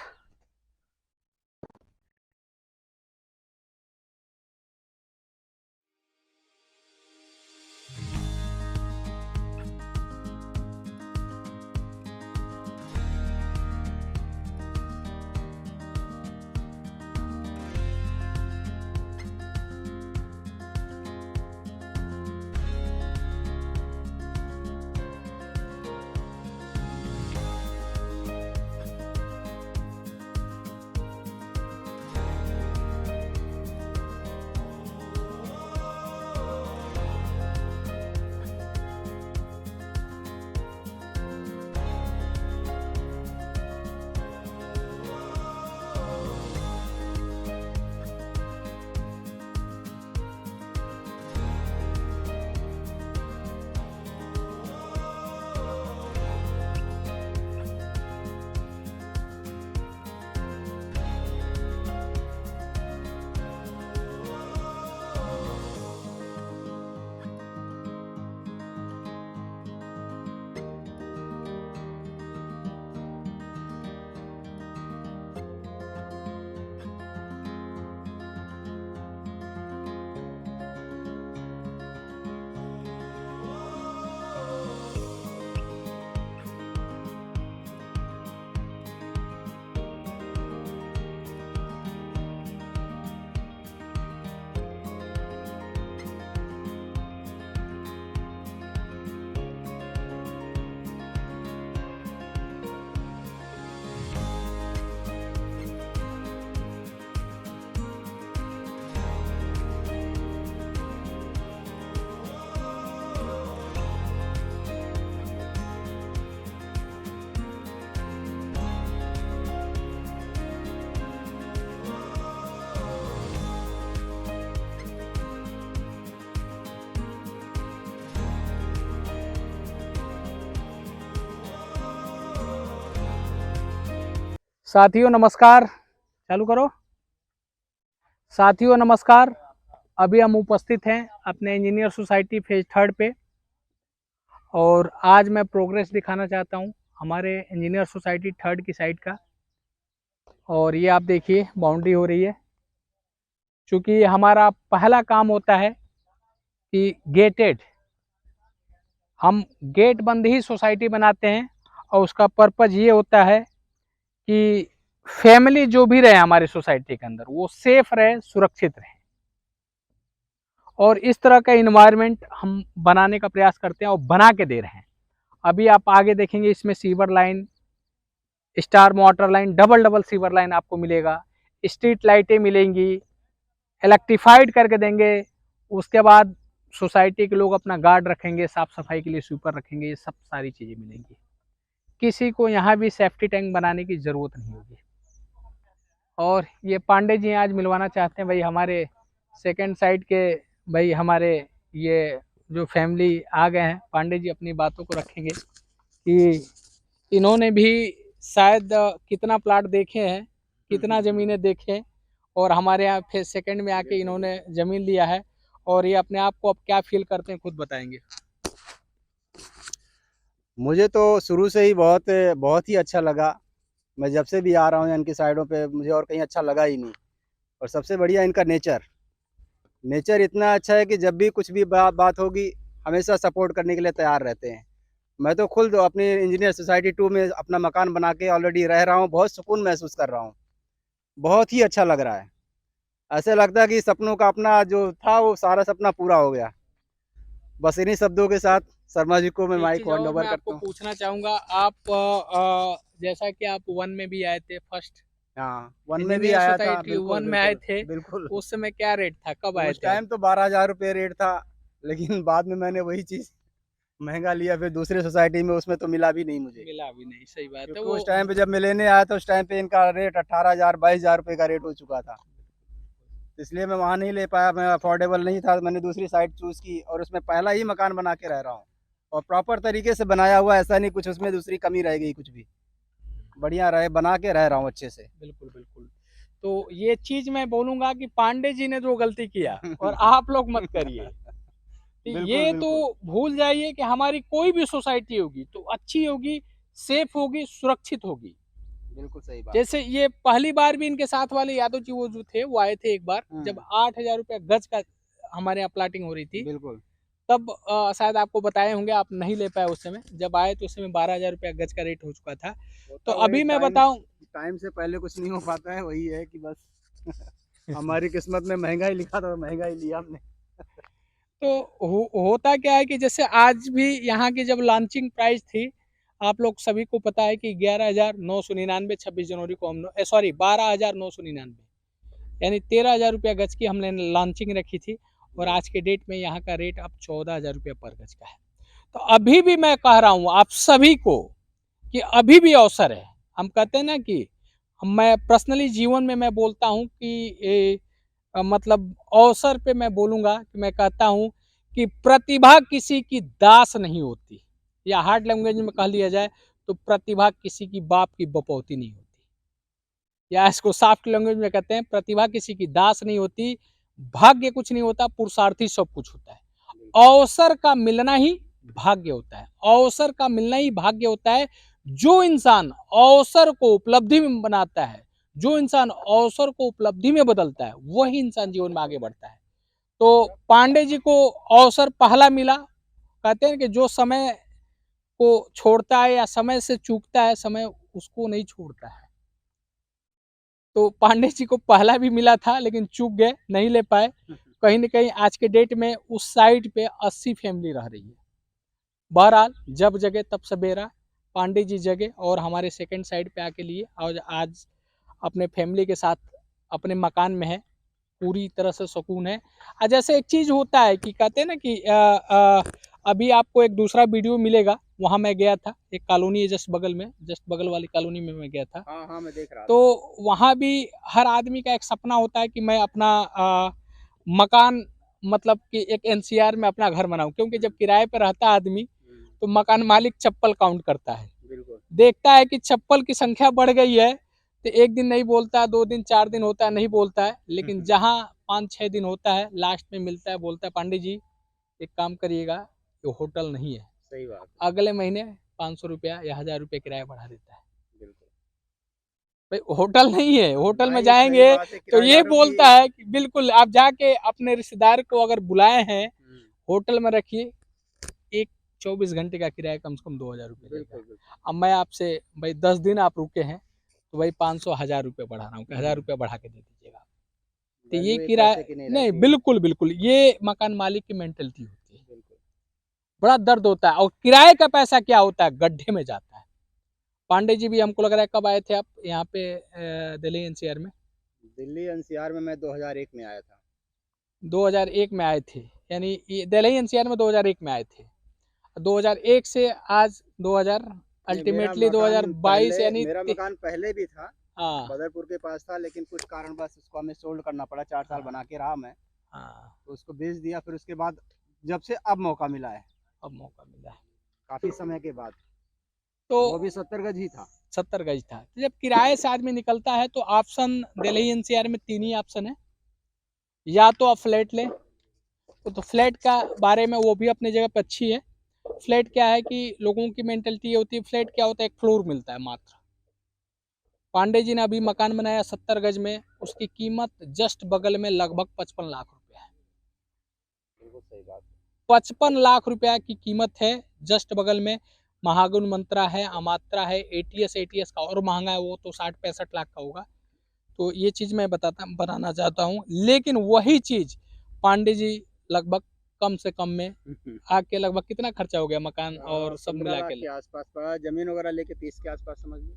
साथियों नमस्कार, चालू करो। साथियों नमस्कार, अभी हम उपस्थित हैं अपने इंजीनियर सोसाइटी फेज 3 पे और आज मैं प्रोग्रेस दिखाना चाहता हूं हमारे इंजीनियर सोसाइटी 3 की साइड का। और ये आप देखिए बाउंड्री हो रही है। चूँकि हमारा पहला काम होता है कि गेटेड, हम गेट बंद ही सोसाइटी बनाते हैं और उसका पर्पज़ ये होता है कि फैमिली जो भी रहे हमारी सोसाइटी के अंदर वो सेफ रहे, सुरक्षित रहे। और इस तरह का इन्वायरमेंट हम बनाने का प्रयास करते हैं और बना के दे रहे हैं। अभी आप आगे देखेंगे इसमें sewer line, star motor line, double sewer line आपको मिलेगा, स्ट्रीट लाइटें मिलेंगी, इलेक्ट्रीफाइड करके देंगे। उसके बाद सोसाइटी के लोग अपना गार्ड रखेंगे, साफ सफाई के लिए स्वीपर रखेंगे, ये सब सारी चीज़ें मिलेंगी। किसी को यहाँ भी सेफ्टी टैंक बनाने की ज़रूरत नहीं होगी। और ये पांडे जी आज मिलवाना चाहते हैं भाई हमारे सेकंड साइड के, भाई हमारे ये जो फैमिली आ गए हैं। पांडे जी अपनी बातों को रखेंगे कि इन्होंने भी शायद कितना प्लाट देखे हैं, कितना ज़मीनें देखे हैं और हमारे यहाँ फिर सेकंड में आके इन्होंने ज़मीन लिया है। और ये अपने आप को अब क्या फील करते हैं खुद बताएंगे। मुझे तो शुरू से ही बहुत ही अच्छा लगा। मैं जब से भी आ रहा हूँ इनकी साइडों पे, मुझे और कहीं अच्छा लगा ही नहीं। और सबसे बढ़िया इनका नेचर इतना अच्छा है कि जब भी कुछ भी बात होगी हमेशा सपोर्ट करने के लिए तैयार रहते हैं। मैं तो खुद अपनी इंजीनियर सोसाइटी 2 में अपना मकान बना के ऑलरेडी रह रहा हूँ, बहुत सुकून महसूस कर रहा हूँ, बहुत ही अच्छा लग रहा है। ऐसे लगता है कि सपनों का अपना जो था वो सारा सपना पूरा हो गया। बस इन्हीं शब्दों के साथ शर्मा जी को मैं माइक हैंड ओवर करता हूँ। पूछना चाहूँगा, आप जैसा कि आप 1 में भी आए थे फर्स्ट, हाँ 1 में भी आया था, 1 में आए थे, बिल्कुल। उस समय क्या रेट था, कब आए उस थे? टाइम तो 12,000 रुपये रेट था, लेकिन बाद में मैंने वही चीज़ महंगा लिया फिर दूसरे सोसाइटी में, उसमें तो मिला भी नहीं मुझे। मिला भी नहीं, सही बात है। क्योंकि उस टाइम पे जब मैं लेने आया था उस टाइम पे इनका रेट 18,000 22,000 रुपये का रेट हो चुका था, इसलिए मैं वहाँ नहीं ले पाया, मैं अफोर्डेबल नहीं था। मैंने दूसरी साइट चूज़ की और उसमें पहला ही मकान बना के रह रहा हूँ और प्रॉपर तरीके से बनाया हुआ, ऐसा नहीं कुछ उसमें दूसरी कमी रह गई, कुछ भी बढ़िया रहे, बना के रह रहा हूँ अच्छे से। बिल्कुल बिल्कुल। तो ये चीज मैं बोलूंगा कि पांडे जी ने जो गलती किया और आप लोग मत करिए। बिल्कुल, ये बिल्कुल। तो भूल जाइए कि हमारी कोई भी सोसाइटी होगी तो अच्छी होगी, सेफ होगी, सुरक्षित होगी। बिल्कुल सही बात। जैसे ये पहली बार भी इनके साथ वाले यादव जी वो जो थे वो आए थे एक बार, जब 8,000 रुपया गज का हमारे यहाँ प्लाटिंग हो रही थी, बिल्कुल। तब शायद आपको बताए होंगे, आप नहीं ले पाए उस समय। जब आए तो उस समय 12,000 रुपया गज का रेट हो चुका था। तो अभी मैं बताऊं, टाइम से पहले कुछ नहीं हो पाता है, वही है कि बस हमारी किस्मत में महंगा ही लिखा था, महंगा ही लिया हमने। तो होता क्या है कि जैसे आज भी यहाँ की जब लॉन्चिंग प्राइस थी, आप लोग सभी को पता है कि 11,999 26 जनवरी को हम 12,999 यानी 13,000 रुपया गज की हमने लॉन्चिंग रखी थी। और आज के डेट में यहाँ का रेट अब 14,000 रुपया पर गज का है। तो अभी भी मैं कह रहा हूँ आप सभी को कि अभी भी अवसर है। हम कहते हैं ना कि मैं पर्सनली जीवन में मैं बोलता हूँ कि मतलब अवसर पे मैं बोलूँगा कि मैं कहता हूँ कि प्रतिभा किसी की दास नहीं होती, या हार्ड लैंग्वेज में कह लिया जाए तो प्रतिभा किसी की बाप की बपौती नहीं होती, या इसको सॉफ्ट लैंग्वेज में कहते हैं प्रतिभा किसी की दास नहीं होती, भाग्य कुछ नहीं होता, पुरुषार्थी सब कुछ होता है। अवसर का मिलना ही भाग्य होता है, अवसर का मिलना ही भाग्य होता है। जो इंसान अवसर को उपलब्धि में बनाता है, जो इंसान अवसर को उपलब्धि में बदलता है, वही इंसान जीवन में आगे बढ़ता है। तो पांडे जी को अवसर पहला मिला। कहते हैं कि जो समय को छोड़ता है या समय से चूकता है, समय उसको नहीं छोड़ता है। तो पांडे जी को पहला भी मिला था लेकिन चूक गए, नहीं ले पाए। कहीं न कहीं आज के डेट में उस साइड पे 80 फैमिली रह रही है। बहरहाल जब जगे तब सवेरा, पांडे जी जगे और हमारे सेकंड साइड पे आके लिए और आज अपने फैमिली के साथ अपने मकान में है, पूरी तरह से सुकून है। जैसे एक चीज़ होता है कि कहते हैं ना कि अभी आपको एक दूसरा वीडियो मिलेगा, वहाँ मैं गया था, एक कॉलोनी है जस्ट बगल में, जस्ट बगल वाली कॉलोनी में मैं गया था। हाँ, हाँ, मैं देख रहा था। तो वहाँ भी हर आदमी का एक सपना होता है कि मैं अपना मकान, मतलब कि एक एनसीआर में अपना घर बनाऊं, क्योंकि जब किराए पर रहता आदमी तो मकान मालिक चप्पल काउंट करता है, बिल्कुल। देखता है कि चप्पल की संख्या बढ़ गई है तो एक दिन नहीं बोलता, 2 दिन 4 दिन होता है नहीं बोलता है, लेकिन जहाँ 5-6 दिन होता है लास्ट में मिलता है, बोलता है पांडे जी एक काम करिएगा, ये होटल नहीं है, सही बात अगले महीने 500 रुपया या 1000 रुपये किराया बढ़ा देता है। बिल्कुल। भाई होटल नहीं है, होटल में भाई, जाएंगे सही बात है, तो ये किराएदारों बोलता की- है कि बिल्कुल आप जाके अपने रिश्तेदार को अगर बुलाए हैं होटल में रखिए, एक 24 घंटे का किराया कम से कम 2000 रुपये बिल्कुल देगा। बिल्कुल। अब मैं आपसे भाई 10 दिन आप रुके हैं तो भाई 500-1000 रुपये बढ़ा रहा हूँ, 1000 रुपये बढ़ा के दे दीजिएगा। तो ये वैल्यू एक किराया पैसे की नहीं नहीं, रहती है। बिल्कुल बिल्कुल, ये मकान मालिक की मेंटेलिटी होती है। बिल्कुल। बड़ा दर्द होता है, और किराए का पैसा क्या होता है, गड्ढे में जाता है। पांडे जी भी हमको लग रहा है, कब आए थे आप यहाँ पे दिल्ली एनसीआर में? दिल्ली एनसीआर में मैं 2001 में आया था। 2001 में आए थे, यानी दिल्ली एनसीआर में 2001 में आए थे। 2001 से आज 2000 नहीं, अल्टीमेटली 2022 यानी मेरा मकान पहले भी था, हाँ बदरपुर के पास था, लेकिन कुछ कारणवश उसको हमें सोल्ड करना पड़ा। 4 साल बना के रहा मैं, हाँ, तो उसको बेच दिया। फिर उसके बाद जब से अब मौका मिला है, अब मौका मिला है काफी समय के बाद, तो वो भी 70 गज ही था। 70 गज था। तो जब किराए से आदमी निकलता है तो ऑप्शन दिल्ली एनसीआर में 3 ही ऑप्शन है, या तो आप फ्लैट लें, तो फ्लैट का बारे में वो भी अपनी जगह पर अच्छी है। फ्लैट क्या है कि लोगों की मेंटेलिटी ये होती है, फ्लैट क्या होता है, एक फ्लोर मिलता है मात्र। पांडे जी ने अभी मकान बनाया 70 गज में, उसकी कीमत जस्ट बगल में लगभग 55 लाख रुपया है। बिल्कुल सही बात। 55 लाख रुपया की कीमत है, जस्ट बगल में महागुण मंत्रा है, अमात्रा है, एटीएस का और महंगा है, वो तो 60-65 लाख का होगा। तो ये चीज़ मैं बताना चाहता हूँ, लेकिन वही चीज़ पांडे जी लगभग कम से कम में आके लगभग कितना खर्चा हो गया मकान और सब 15 मिला लाख के, के आसपास पड़ा, जमीन वगैरह लेके 30 के आसपास समझ लो।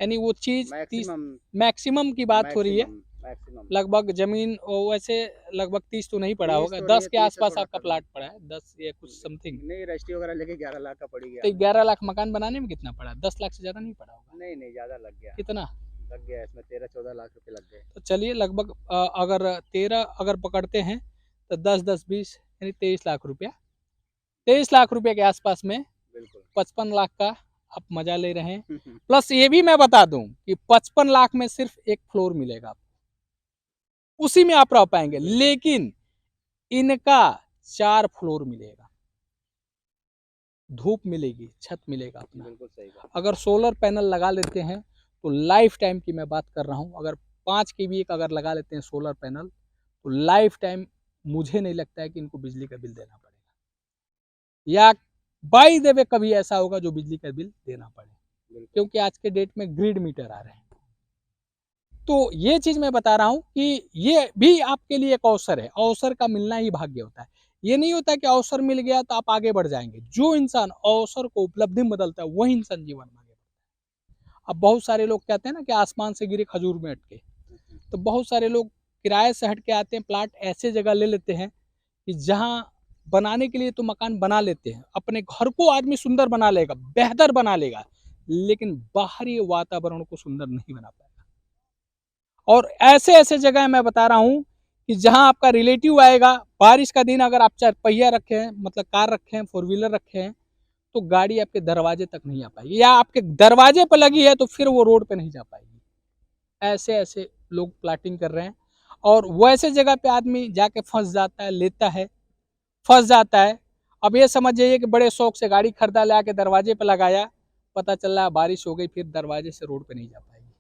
यानी वो चीज़ मैक्सिमम मैक्सिमम की बात हो रही है। मैक्सिमम लगभग जमीन वैसे लगभग 30 तो नहीं पड़ा 30 होगा, तो 10 नहीं, के 30 से आसपास थोड़ा आपका कम। प्लाट पड़ा है, 10 या कुछ समथिंग। नहीं, रजिस्ट्री वगैरह लेके 11 लाख का पड़ गया। तो 11 लाख मकान बनाने में कितना पड़ा? 10 लाख से ज़्यादा नहीं पड़ा होगा। नहीं नहीं, ज्यादा लग गया। कितना लग गया इसमें? 13-14 लाख रुपए लग गए। तो चलिए लगभग अगर 13 अगर पकड़ते हैं तो 10-10-20 यानी 23 लाख रुपया, 23 लाख रुपये के आसपास में बिल्कुल 55 लाख का आप मजा ले रहे हैं। प्लस ये भी मैं बता दूं कि 55 लाख में सिर्फ एक फ्लोर मिलेगा आपको, उसी में आप रह पाएंगे, लेकिन इनका 4 फ्लोर मिलेगा, धूप मिलेगी, छत मिलेगा अपना। बिल्कुल सही बात। अगर सोलर पैनल लगा लेते हैं तो लाइफ टाइम की मैं बात कर रहा हूँ, अगर 5 की भी एक अगर लगा लेते हैं सोलर पैनल तो लाइफ टाइम मुझे नहीं लगता है कि इनको बिजली का बिल देना पड़ेगा, या बाई द वे कभी ऐसा होगा जो बिजली का बिल देना पड़े, क्योंकि आज के डेट में ग्रिड मीटर आ रहे हैं। तो ये चीज़ मैं बता रहा हूँ कि ये भी आपके लिए एक अवसर है, अवसर का मिलना ही भाग्य होता है। ये नहीं होता कि अवसर मिल गया तो आप आगे बढ़ जाएंगे। जो इंसान अवसर को उपलब्धि में बदलता है वही इंसान जीवन में आगे बढ़ता है। अब बहुत सारे लोग कहते हैं ना कि आसमान से गिरे खजूर में अटके, तो बहुत सारे लोग किराए से हट के आते हैं, प्लाट ऐसे जगह ले लेते हैं कि जहाँ बनाने के लिए तो मकान बना लेते हैं, अपने घर को आदमी सुंदर बना लेगा, बेहतर बना लेगा, लेकिन बाहरी वातावरण को सुंदर नहीं बना पाएगा। और ऐसे ऐसे जगह मैं बता रहा हूँ कि जहाँ आपका रिलेटिव आएगा, बारिश का दिन अगर आप 4 पहिया रखे हैं, मतलब कार रखे हैं, 4 व्हीलर रखे हैं, तो गाड़ी आपके दरवाजे तक नहीं आ पाएगी, या आपके दरवाजे पर लगी है तो फिर वो रोड पे नहीं जा पाएगी। ऐसे ऐसे लोग प्लाटिंग कर रहे हैं, और वैसे जगह पे आदमी जाके फंस जाता है, लेता है, फंस जाता है। अब ये समझ जाइए कि बड़े शौक से गाड़ी खरीदा, ले आके दरवाजे पे लगाया, पता चल रहा है बारिश हो गई, फिर दरवाजे से रोड पे नहीं जा पाएगी।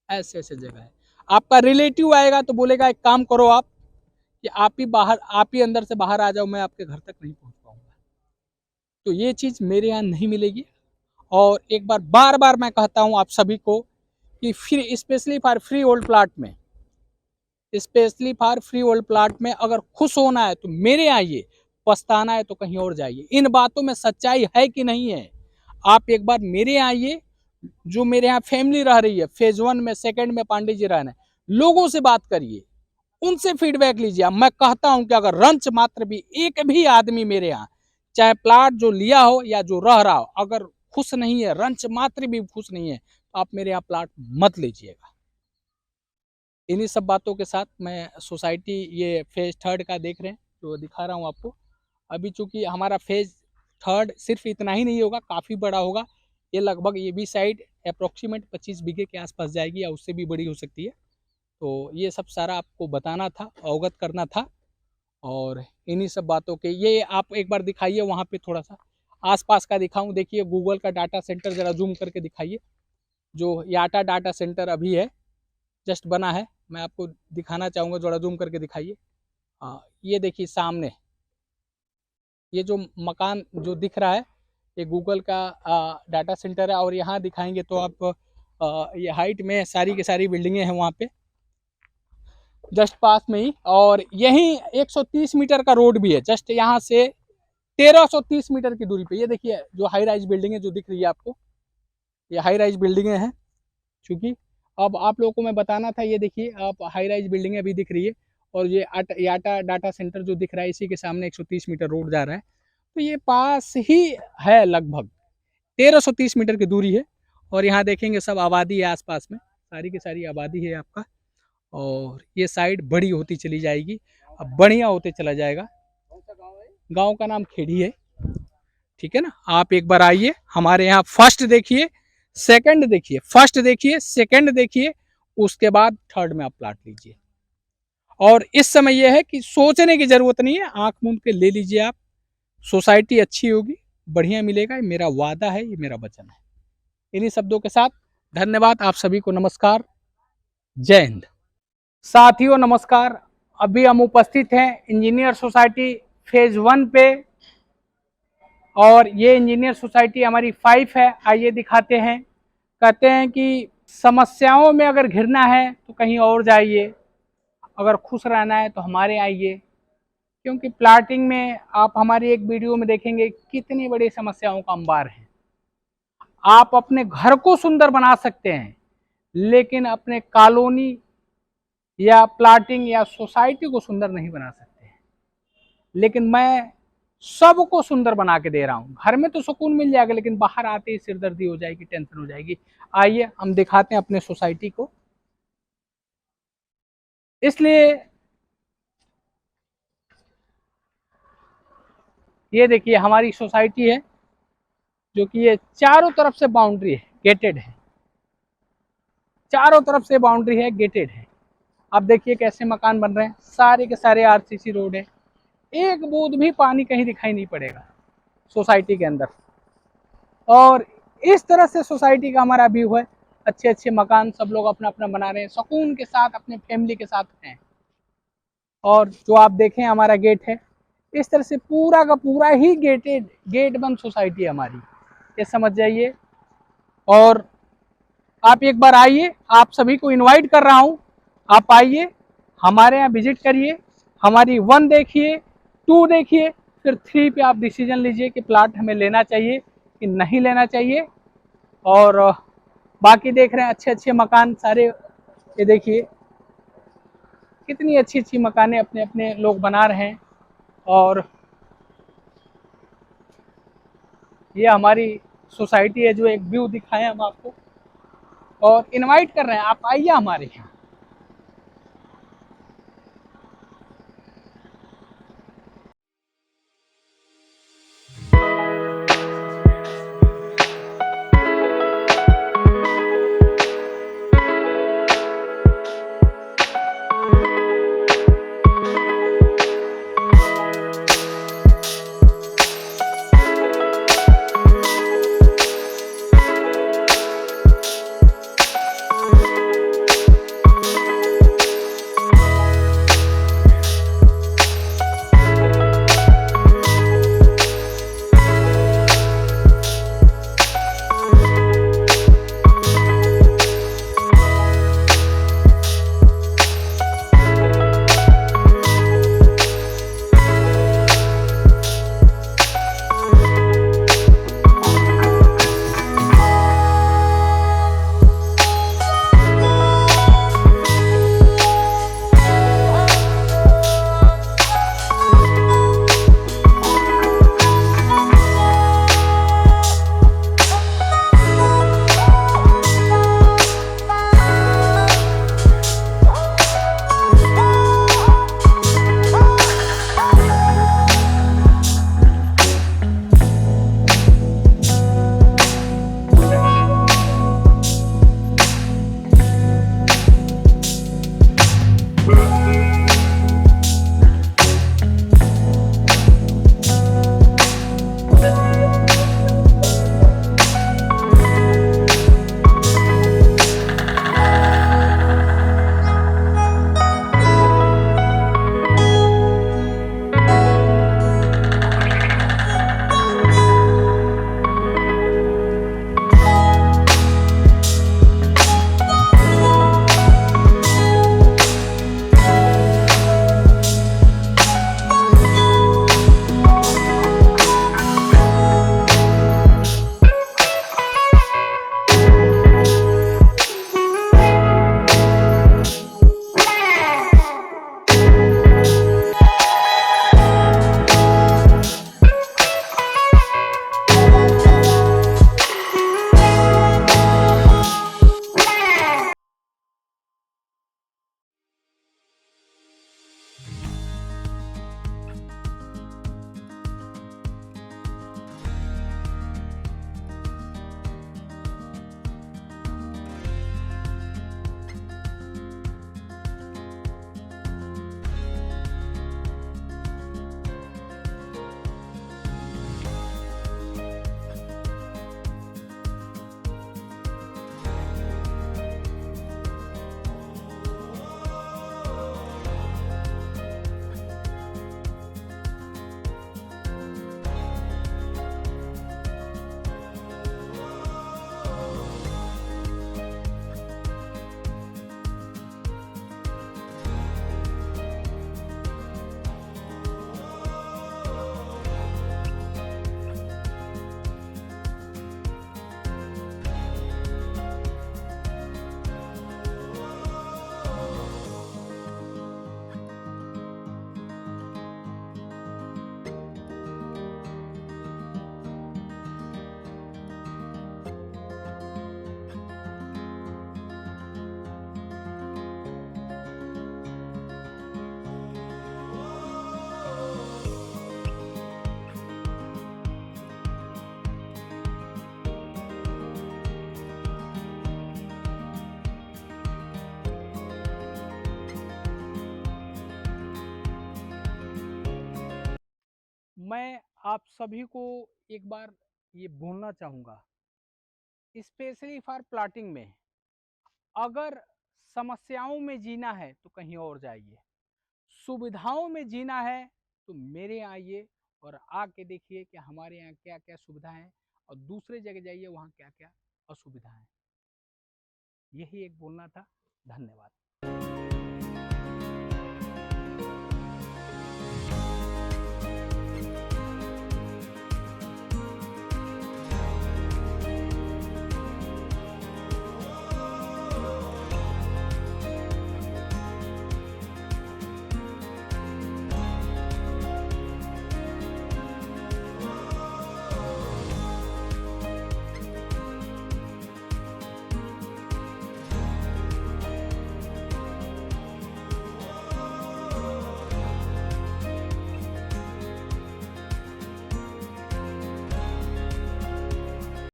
ऐसे ऐसे जगह है। आपका रिलेटिव आएगा तो बोलेगा एक काम करो आप कि आप ही अंदर से बाहर आ जाओ, मैं आपके घर तक नहीं पहुंच पाऊंगा। तो ये चीज़ मेरे यहाँ नहीं मिलेगी। और एक बार बार बार मैं कहता हूँ आप सभी को कि फिर specially for freehold plot में, specially for freehold plot में अगर खुश होना है तो मेरे आइए, पछताना है तो कहीं और जाइए। इन बातों में सच्चाई है कि नहीं है, आप एक बार मेरे आइए। जो मेरे यहाँ फैमिली रह रही है, फेज 1 में, सेकंड में पांडे जी रहना है, लोगों से बात करिए, उनसे फीडबैक लीजिए। मैं कहता हूं कि अगर रंच मात्र भी एक भी आदमी मेरे यहाँ, चाहे प्लाट जो लिया हो या जो रह रहा हो, अगर खुश नहीं है, रंच मात्र भी खुश नहीं है, तो आप मेरे यहाँ प्लाट मत लीजिएगा। इन्हीं सब बातों के साथ मैं सोसाइटी ये फेज 3 का देख रहे हैं जो दिखा रहा हूँ आपको। अभी चूंकि हमारा फेज 3 सिर्फ इतना ही नहीं होगा, काफ़ी बड़ा होगा। ये लगभग ये भी साइड अप्रोक्सीमेट 25 बीघे के आसपास जाएगी या उससे भी बड़ी हो सकती है। तो ये सब सारा आपको बताना था, अवगत करना था। और इन्हीं सब बातों के ये आप एक बार दिखाइए वहाँ पे थोड़ा सा आसपास का दिखाऊं। देखिए गूगल का डाटा सेंटर ज़रा जूम करके दिखाइए। जो याटा डाटा सेंटर अभी है, जस्ट बना है, मैं आपको दिखाना चाहूँगा, ज़रा जूम करके दिखाइए। ये देखिए सामने ये जो मकान जो दिख रहा है ये गूगल का डाटा सेंटर है। और यहाँ दिखाएंगे तो आप ये हाइट में सारी की सारी बिल्डिंगें हैं वहाँ पे जस्ट पास में ही। और यहीं 130 मीटर का रोड भी है, जस्ट यहाँ से 1330 मीटर की दूरी पे। ये देखिए जो हाई राइज बिल्डिंगें जो दिख रही है आपको, ये हाई राइज बिल्डिंगें हैं। चूँकि अब आप लोगों को मैं बताना था, ये देखिए आप हाई राइज बिल्डिंगें अभी दिख रही है और ये याटा डाटा सेंटर जो दिख रहा है इसी के सामने 130 मीटर रोड जा रहा है। तो ये पास ही है, लगभग 1330 मीटर की दूरी है। और यहाँ देखेंगे सब आबादी है आसपास में, सारी की सारी आबादी है आपका। और ये साइड बड़ी होती चली जाएगी, अब बढ़िया होते चला जाएगा। गांव का नाम खेड़ी है, ठीक है ना। आप एक बार आइए हमारे यहाँ, फर्स्ट देखिए, सेकंड देखिए, फर्स्ट देखिए, सेकंड देखिए, उसके बाद थर्ड में आप प्लाट लीजिए। और इस समय यह है कि सोचने की जरूरत नहीं है, आंख मूंद के ले लीजिए आप। सोसाइटी अच्छी होगी, बढ़िया मिलेगा, ये मेरा वादा है, ये मेरा वचन है। इन्हीं शब्दों के साथ धन्यवाद, आप सभी को नमस्कार, जय हिंद। साथियों नमस्कार, अभी हम उपस्थित हैं इंजीनियर सोसाइटी फेज 1 पे और ये इंजीनियर सोसाइटी हमारी 5 है। आइए दिखाते हैं। कहते हैं कि समस्याओं में अगर घिरना है तो कहीं और जाइए, अगर खुश रहना है तो हमारे आइए। क्योंकि प्लाटिंग में आप हमारी एक वीडियो में देखेंगे कितनी बड़ी समस्याओं का अंबार है। आप अपने घर को सुंदर बना सकते हैं लेकिन अपने कॉलोनी या प्लाटिंग या सोसाइटी को सुंदर नहीं बना सकते हैं। लेकिन मैं सबको सुंदर बना के दे रहा हूँ। घर में तो सुकून मिल जाएगा लेकिन बाहर आते ही सिरदर्दी हो जाएगी, टेंशन हो जाएगी। आइए हम दिखाते हैं अपने सोसाइटी को। इसलिए ये देखिए हमारी सोसाइटी है जो कि ये चारों तरफ से बाउंड्री है, गेटेड है, चारों तरफ से बाउंड्री है, गेटेड है। आप देखिए कैसे मकान बन रहे हैं, सारे के सारे आरसीसी रोड है, एक बूंद भी पानी कहीं दिखाई नहीं पड़ेगा सोसाइटी के अंदर। और इस तरह से सोसाइटी का हमारा व्यू है। अच्छे अच्छे मकान सब लोग अपना अपना बना रहे हैं, सुकून के साथ अपने फैमिली के साथ हैं। और जो आप देखें हमारा गेट है, इस तरह से पूरा का पूरा ही गेट बंद सोसाइटी है हमारी, ये समझ जाइए। और आप एक बार आइए, आप सभी को इनवाइट कर रहा हूँ, आप आइए हमारे यहाँ विजिट करिए, हमारी 1 देखिए, 2 देखिए, फिर 3 पे आप डिसीजन लीजिए कि प्लाट हमें लेना चाहिए कि नहीं लेना चाहिए। और बाकी देख रहे हैं अच्छे अच्छे मकान सारे, ये देखिए कितनी अच्छी अच्छी मकानें अपने अपने लोग बना रहे हैं। और ये हमारी सोसाइटी है जो एक व्यू दिखाएं हम आपको और इनवाइट कर रहे हैं, आप आइए हमारे यहाँ। मैं आप सभी को एक बार ये बोलना चाहूँगा, स्पेशली फॉर प्लॉटिंग में, अगर समस्याओं में जीना है तो कहीं और जाइए, सुविधाओं में जीना है तो मेरे यहाँ आइए और आके देखिए कि हमारे यहाँ क्या क्या सुविधा है और दूसरे जगह जाइए वहाँ क्या क्या असुविधा है। यही एक बोलना था। धन्यवाद।